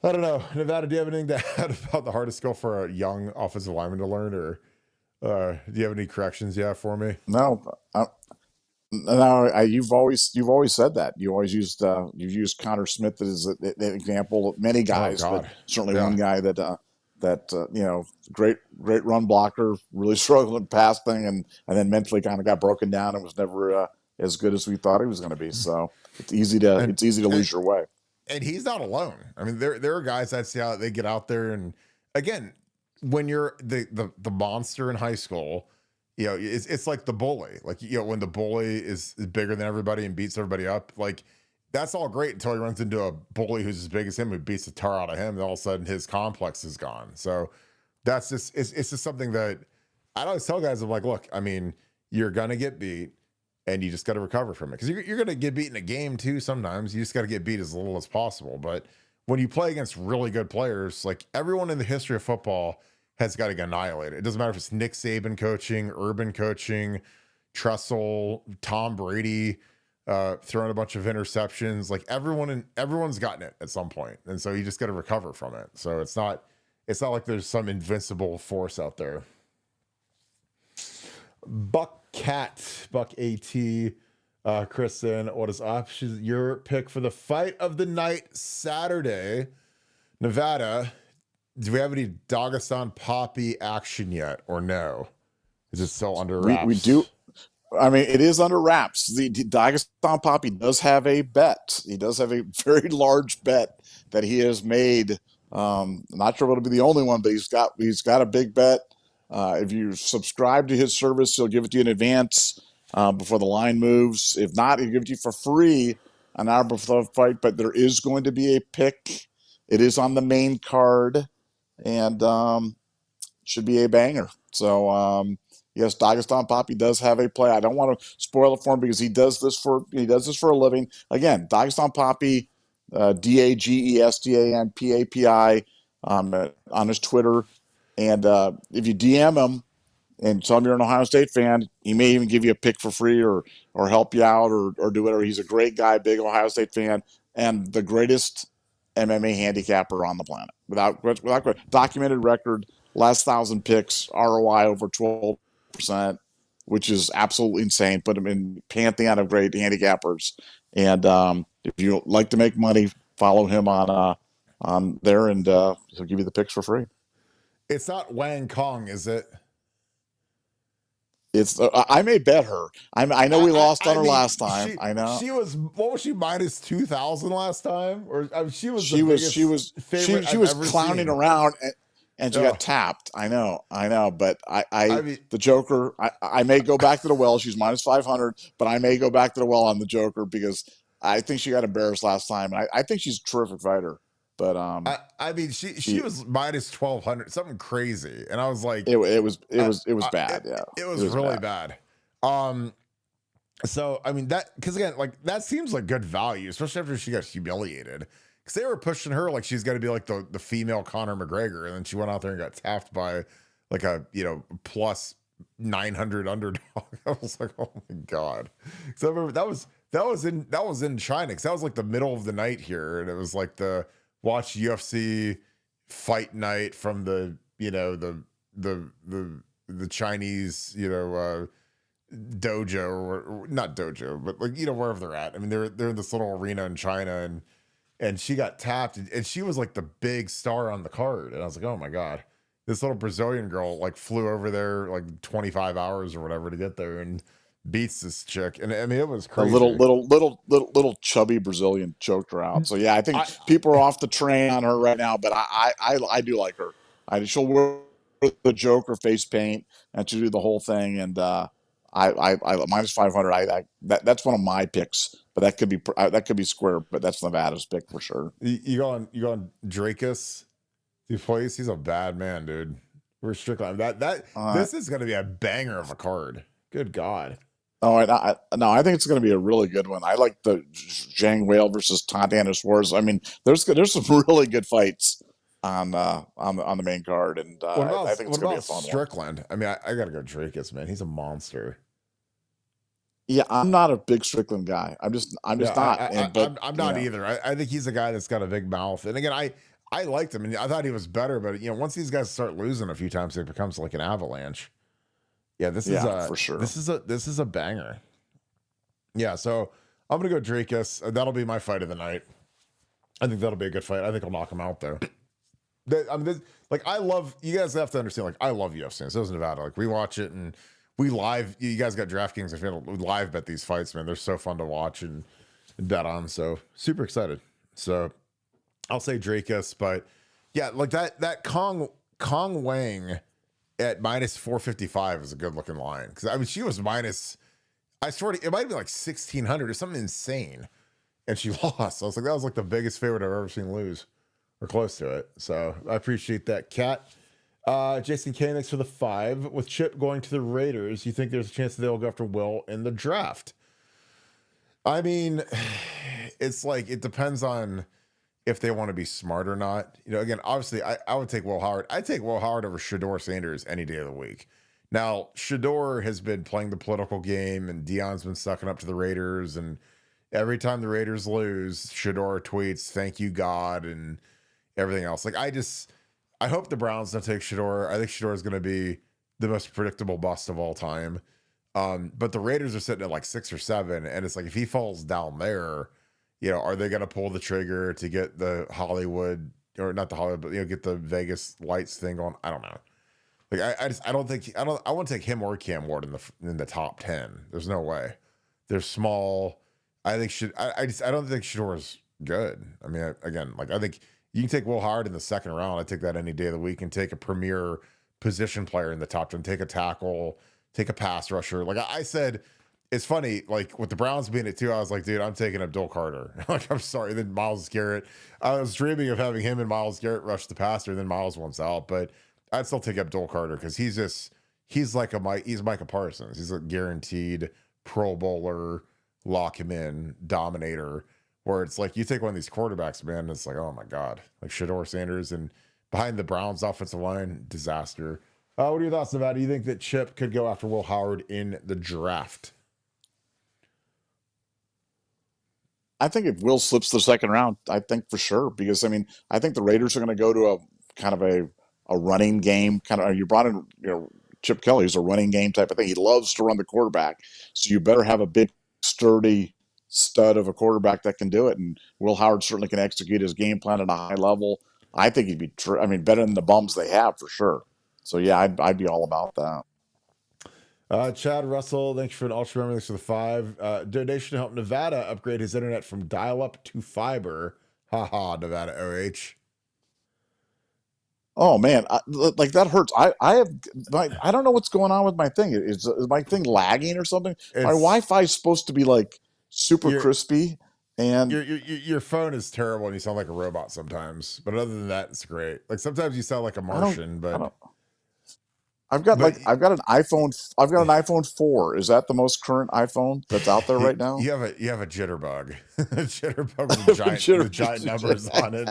I don't know. Nevada, do you have anything to add about the hardest skill for a young offensive lineman to learn, or do you have any corrections you have for me? No, you've always said that. You always used you've used Connor Smith as an example of many guys, but certainly one guy that great run blocker, really struggled in pass thing, and then mentally kind of got broken down and was never as good as we thought he was going to be. So it's easy to lose your way. And he's not alone. I mean, there are guys that see how they get out there, and again, when you're the monster in high school, you know, it's like the bully. Like, you know, when the bully is bigger than everybody and beats everybody up, like that's all great until he runs into a bully who's as big as him who beats the tar out of him, and all of a sudden his complex is gone. So that's just it's just something that I always tell guys. I'm like, look, I mean, you're gonna get beat, and you just got to recover from it, because you're gonna get beat in a game too. Sometimes you just got to get beat as little as possible. But when you play against really good players, like everyone in the history of football has got to get annihilated. It doesn't matter if it's Nick Saban coaching, Urban coaching, Tressel, Tom Brady throwing a bunch of interceptions. Like everyone's gotten it at some point, and so you just got to recover from it. So it's not like there's some invincible force out there. Buck AT, Kristen, what is up? She's your pick for the fight of the night Saturday, Nevada. Do we have any Dagestan Poppy action yet, or no? Is it still under wraps? We do. I mean, it is under wraps. The Dagestan Poppy does have a bet. He does have a very large bet that he has made. Not sure if it'll be the only one, but he's got a big bet. If you subscribe to his service, he'll give it to you in advance before the line moves. If not, he'll give it to you for free an hour before the fight. But there is going to be a pick. It is on the main card, and should be a banger. So yes, Dagestan Poppy does have a play. I don't want to spoil it for him because he does this for a living. Again, Dagestan Poppy, Dagestan Papi on his Twitter. And if you DM him and tell him you're an Ohio State fan, he may even give you a pick for free or help you out or do whatever. He's a great guy, big Ohio State fan, and the greatest MMA handicapper on the planet. Without documented record, last 1,000 picks, ROI over 12%, which is absolutely insane. Put him in pantheon of great handicappers. And if you like to make money, follow him on there, and he'll give you the picks for free. It's not Wang Kong, is it? It's I may bet her. I know we lost on her last time. I know she was. What was she, minus 2,000 last time? Or she was clowning around and she got tapped. I know. But I mean, the Joker. I may go back to the well. She's minus 500, but I may go back to the well on the Joker because I think she got embarrassed last time. I think she's a terrific fighter, but I mean, she was minus 1,200, something crazy, and I was like, it was bad. Yeah, it it was was really bad. bad. So I mean that because again, like that seems like good value, especially after she got humiliated. Because they were pushing her like she's got to be like the female Conor McGregor, and then she went out there and got tapped by like a plus 900 underdog. I was like, oh my god. So I remember that was in China because that was like the middle of the night here, and it was like the watch UFC fight night from the the Chinese dojo or not dojo, but like wherever they're at. I mean, they're in this little arena in China, and she got tapped, and she was like the big star on the card, and I was like, oh my god, this little Brazilian girl like flew over there like 25 hours or whatever to get there and beats this chick, and I mean it was A crazy. little chubby Brazilian choked her out. So yeah, I think I people are off the train on her right now, but I do like her. She'll wear the Joker face paint and she'll do the whole thing. And I minus 500. That's one of my picks, but that could be square. But that's Nevada's pick for sure. you go on Drakus. He's a bad man, dude. We're Strickland. This is gonna be a banger of a card. Good God. Oh, no, I think it's going to be a really good one. I like the Zhang Wei versus Tatiana Suarez. I mean, there's some really good fights on the main card, and I think it's going to be a fun Strickland? One. I mean, I got to go Drakus, man. He's a monster. Yeah, I'm not a big Strickland guy. I'm just not. I'm not either. I think he's a guy that's got a big mouth, and again, I liked him, and I thought he was better, but once these guys start losing a few times, it becomes like an avalanche. Yeah, this is for sure. This is a banger. Yeah, so I'm gonna go Drakus. That'll be my fight of the night. I think that'll be a good fight. I think I'll knock him out though. I love you guys have to understand. Like I love UFC. So does Nevada. Like we watch it and we live. You guys got DraftKings. If you live bet these fights, man, they're so fun to watch and bet on. So super excited. So I'll say Drakus, but yeah, like that Kong Wang at minus 455 is a good looking line because I mean she was minus. I swear it might be like 1,600 or something insane, and she lost. So I was like, that was like the biggest favorite I've ever seen lose, or close to it. So I appreciate that, Cat. Jason K next for the 5 with Chip going to the Raiders. You think there's a chance that they'll go after Will in the draft? I mean, it's like it depends on if they want to be smart or not. Again, obviously, I would take Will Howard. I'd take Will Howard over Shedeur Sanders any day of the week. Now, Shedeur has been playing the political game, and Deion's been sucking up to the Raiders, and every time the Raiders lose, Shedeur tweets, "Thank you, God," and everything else. Like, I hope the Browns don't take Shedeur. I think Shedeur is going to be the most predictable bust of all time. But the Raiders are sitting at like 6 or 7, and it's like if he falls down there, are they going to pull the trigger to get the Hollywood, or not the Hollywood, but get the Vegas lights thing going? I don't know. Like I want to take him or Cam Ward in the top 10. There's no way. They're small. I think I don't think Shedeur is good. I mean, I think you can take Will Howard in the second round. I take that any day of the week, and take a premier position player in the top 10. Take a tackle, take a pass rusher. Like I said, it's funny, like with the Browns being at 2, I was like, dude, I'm taking Abdul Carter. Like, I'm sorry. Then Myles Garrett. I was dreaming of having him and Myles Garrett rush the passer, and then Myles wants out. But I'd still take Abdul Carter because he's Micah Parsons. He's a guaranteed Pro Bowler, lock him in, dominator. Where it's like you take one of these quarterbacks, man, and it's like, oh my God, like Shedeur Sanders, and behind the Browns offensive line, disaster. What are your thoughts, Nevada? Do you think that Chip could go after Will Howard in the draft? I think if Will slips the second round, I think for sure, because I mean, I think the Raiders are going to go to a kind of a running game kind of. You brought in Chip Kelly, who's a running game type of thing. He loves to run the quarterback, so you better have a big, sturdy stud of a quarterback that can do it. And Will Howard certainly can execute his game plan at a high level. I think he'd be, better than the bums they have for sure. So yeah, I'd be all about that. Chad Russell, thanks for an ultra memory. Thanks for the 5 donation to help Nevada upgrade his internet from dial-up to fiber. Haha, Nevada OH. Oh man, like that hurts. I don't know what's going on with my thing. Is my thing lagging or something? My Wi-Fi is supposed to be like super crispy, And Your phone is terrible and you sound like a robot sometimes, but other than that, it's great. Like sometimes you sound like a Martian, I but don't. I've got but I've got an iPhone. I've got an iPhone 4. Is that the most current iPhone that's out there right now? you have a jitterbug, a jitterbug with Jitter- giant numbers on it.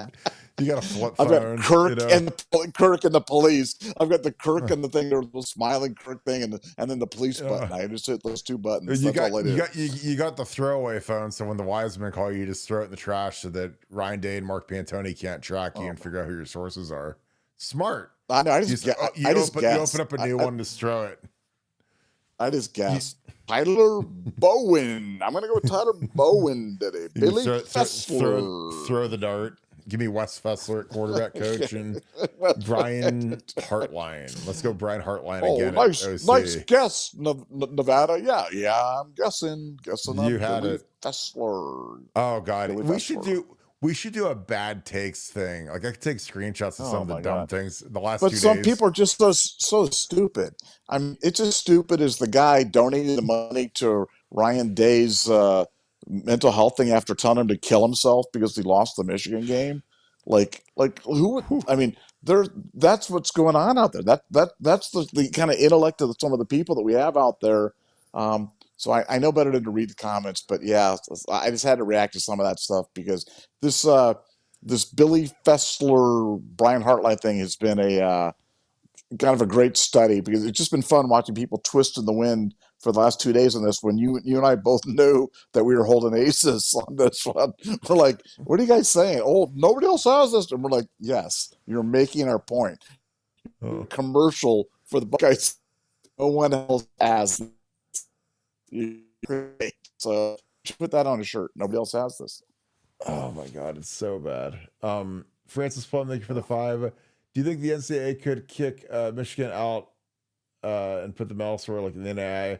You got a flip I've got phone, you Kirk know. and Kirk and the police. I've got the Kirk and the thing, the little smiling Kirk thing, and then the police button. I just hit those two buttons. That's all I do. You got the throwaway phone, so when the wise men call you, you just throw it in the trash so that Ryan Day and Mark Pantoni can't track you and figure out who your sources are. Smart. I know. You open up a new one, just throw it. I just guessed. Tyler Bowen. I'm gonna go with Tyler Bowen today. Billy Fessler. Throw the dart. Give me Wes Fessler at quarterback coach and Brian Hartline. Let's go Brian Hartline again. Nice guess, Nevada. Yeah. I'm guessing. You had Billy it. Fessler. Oh God, Billy we Fessler. should do a bad takes thing. Like I could take screenshots of some of the dumb things the last 2 days. But some people are just so stupid. It's as stupid as the guy donating the money to Ryan Day's mental health thing after telling him to kill himself because he lost the Michigan game. Like who would? I mean, that's what's going on out there. That's the kind of intellect of some of the people that we have out there. So I know better than to read the comments, but yeah, I just had to react to some of that stuff because this Billy Fessler Brian Hartline thing has been a kind of a great study because it's just been fun watching people twist in the wind for the last 2 days on this. When you and I both knew that we were holding aces on this one, we're like, "What are you guys saying? Oh, nobody else has this," and we're like, "Yes, you're making our point." Commercial for the Buckeyes, no one else has. So put that on a shirt. Nobody else has this. Oh my God, it's so bad. Francis Plum, thank you for the 5. Do you think the NCAA could kick Michigan out and put them elsewhere, like in the NAI?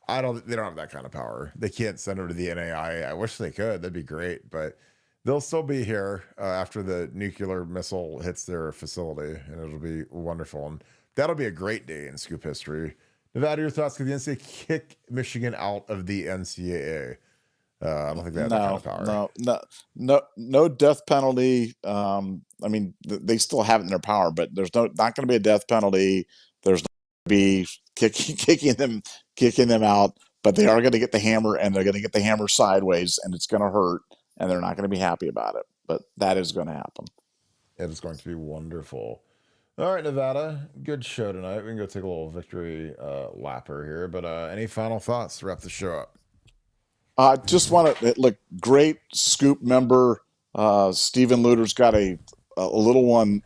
They don't have that kind of power. They can't send them to the NAI. I wish they could. That'd be great, but they'll still be here after the nuclear missile hits their facility, and it'll be wonderful. And that'll be a great day in Scoop history. Nevada, your thoughts? Could the NCAA kick Michigan out of the NCAA? I don't think they have that kind of power. No death penalty. I mean, they still have it in their power, but there's not going to be a death penalty. There's not going to be kicking them out, but they are going to get the hammer, and they're going to get the hammer sideways, and it's going to hurt, and they're not going to be happy about it. But that is going to happen. It is going to be wonderful. All right, Nevada, good show tonight. We can go take a little victory lapper here, but any final thoughts to wrap the show up? Just want to look great Scoop member. Stephen Luter's got a little one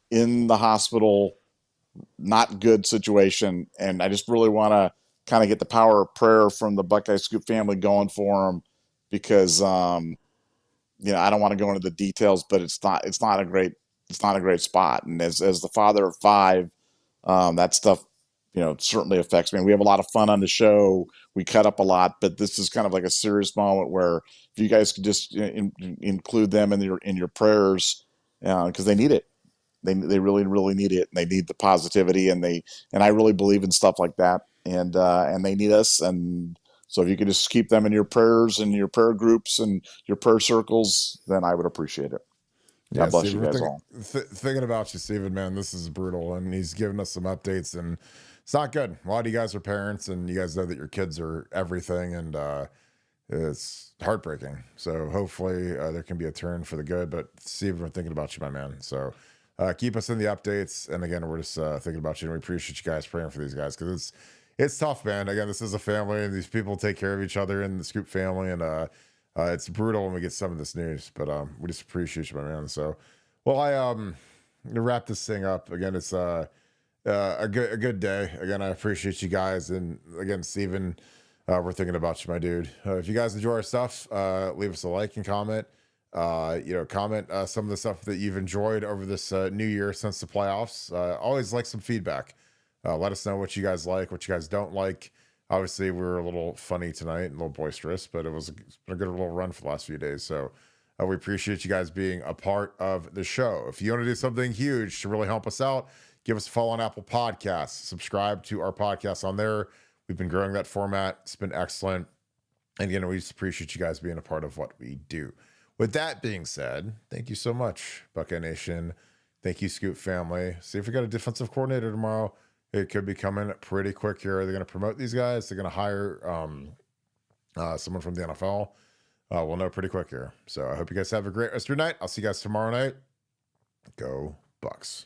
in the hospital, not good situation, and I just really want to kind of get the power of prayer from the Buckeye Scoop family going for him because I don't want to go into the details, but it's not a great spot, and as the father of 5, that stuff certainly affects me. And we have a lot of fun on the show. We cut up a lot, but this is kind of like a serious moment where if you guys could just include them in your prayers, because they need it. They really, really need it. And they need the positivity, and I really believe in stuff like that. And they need us. And so if you could just keep them in your prayers and your prayer groups and your prayer circles, then I would appreciate it. God bless you guys all. Thinking about you, Steven, man, this is brutal. And he's giving us some updates, and it's not good. A lot of you guys are parents, and you guys know that your kids are everything, and it's heartbreaking. So hopefully there can be a turn for the good. But Steven, we're thinking about you, my man. So keep us in the updates. And again, we're just thinking about you, and we appreciate you guys praying for these guys because it's tough, man. Again, this is a family, and these people take care of each other in the Scoop family, and it's brutal when we get some of this news, but we just appreciate you, my man. So, well, to wrap this thing up again, it's a good day. Again, I appreciate you guys, and again, Steven, we're thinking about you, my dude. If you guys enjoy our stuff, leave us a like and comment. Comment some of the stuff that you've enjoyed over this new year since the playoffs. Always like some feedback. Let us know what you guys like, what you guys don't like. Obviously, we were a little funny tonight, a little boisterous, but it's been a good little run for the last few days. So we appreciate you guys being a part of the show. If you want to do something huge to really help us out, give us a follow on Apple Podcasts. Subscribe to our podcast on there. We've been growing that format. It's been excellent. And again, we just appreciate you guys being a part of what we do. With that being said, thank you so much, Buckeye Nation. Thank you, Scoop family. See if we got a defensive coordinator tomorrow. It could be coming pretty quick here. They're going to promote these guys. They're going to hire someone from the NFL. We'll know pretty quick here. So I hope you guys have a great rest of your night. I'll see you guys tomorrow night. Go Bucks.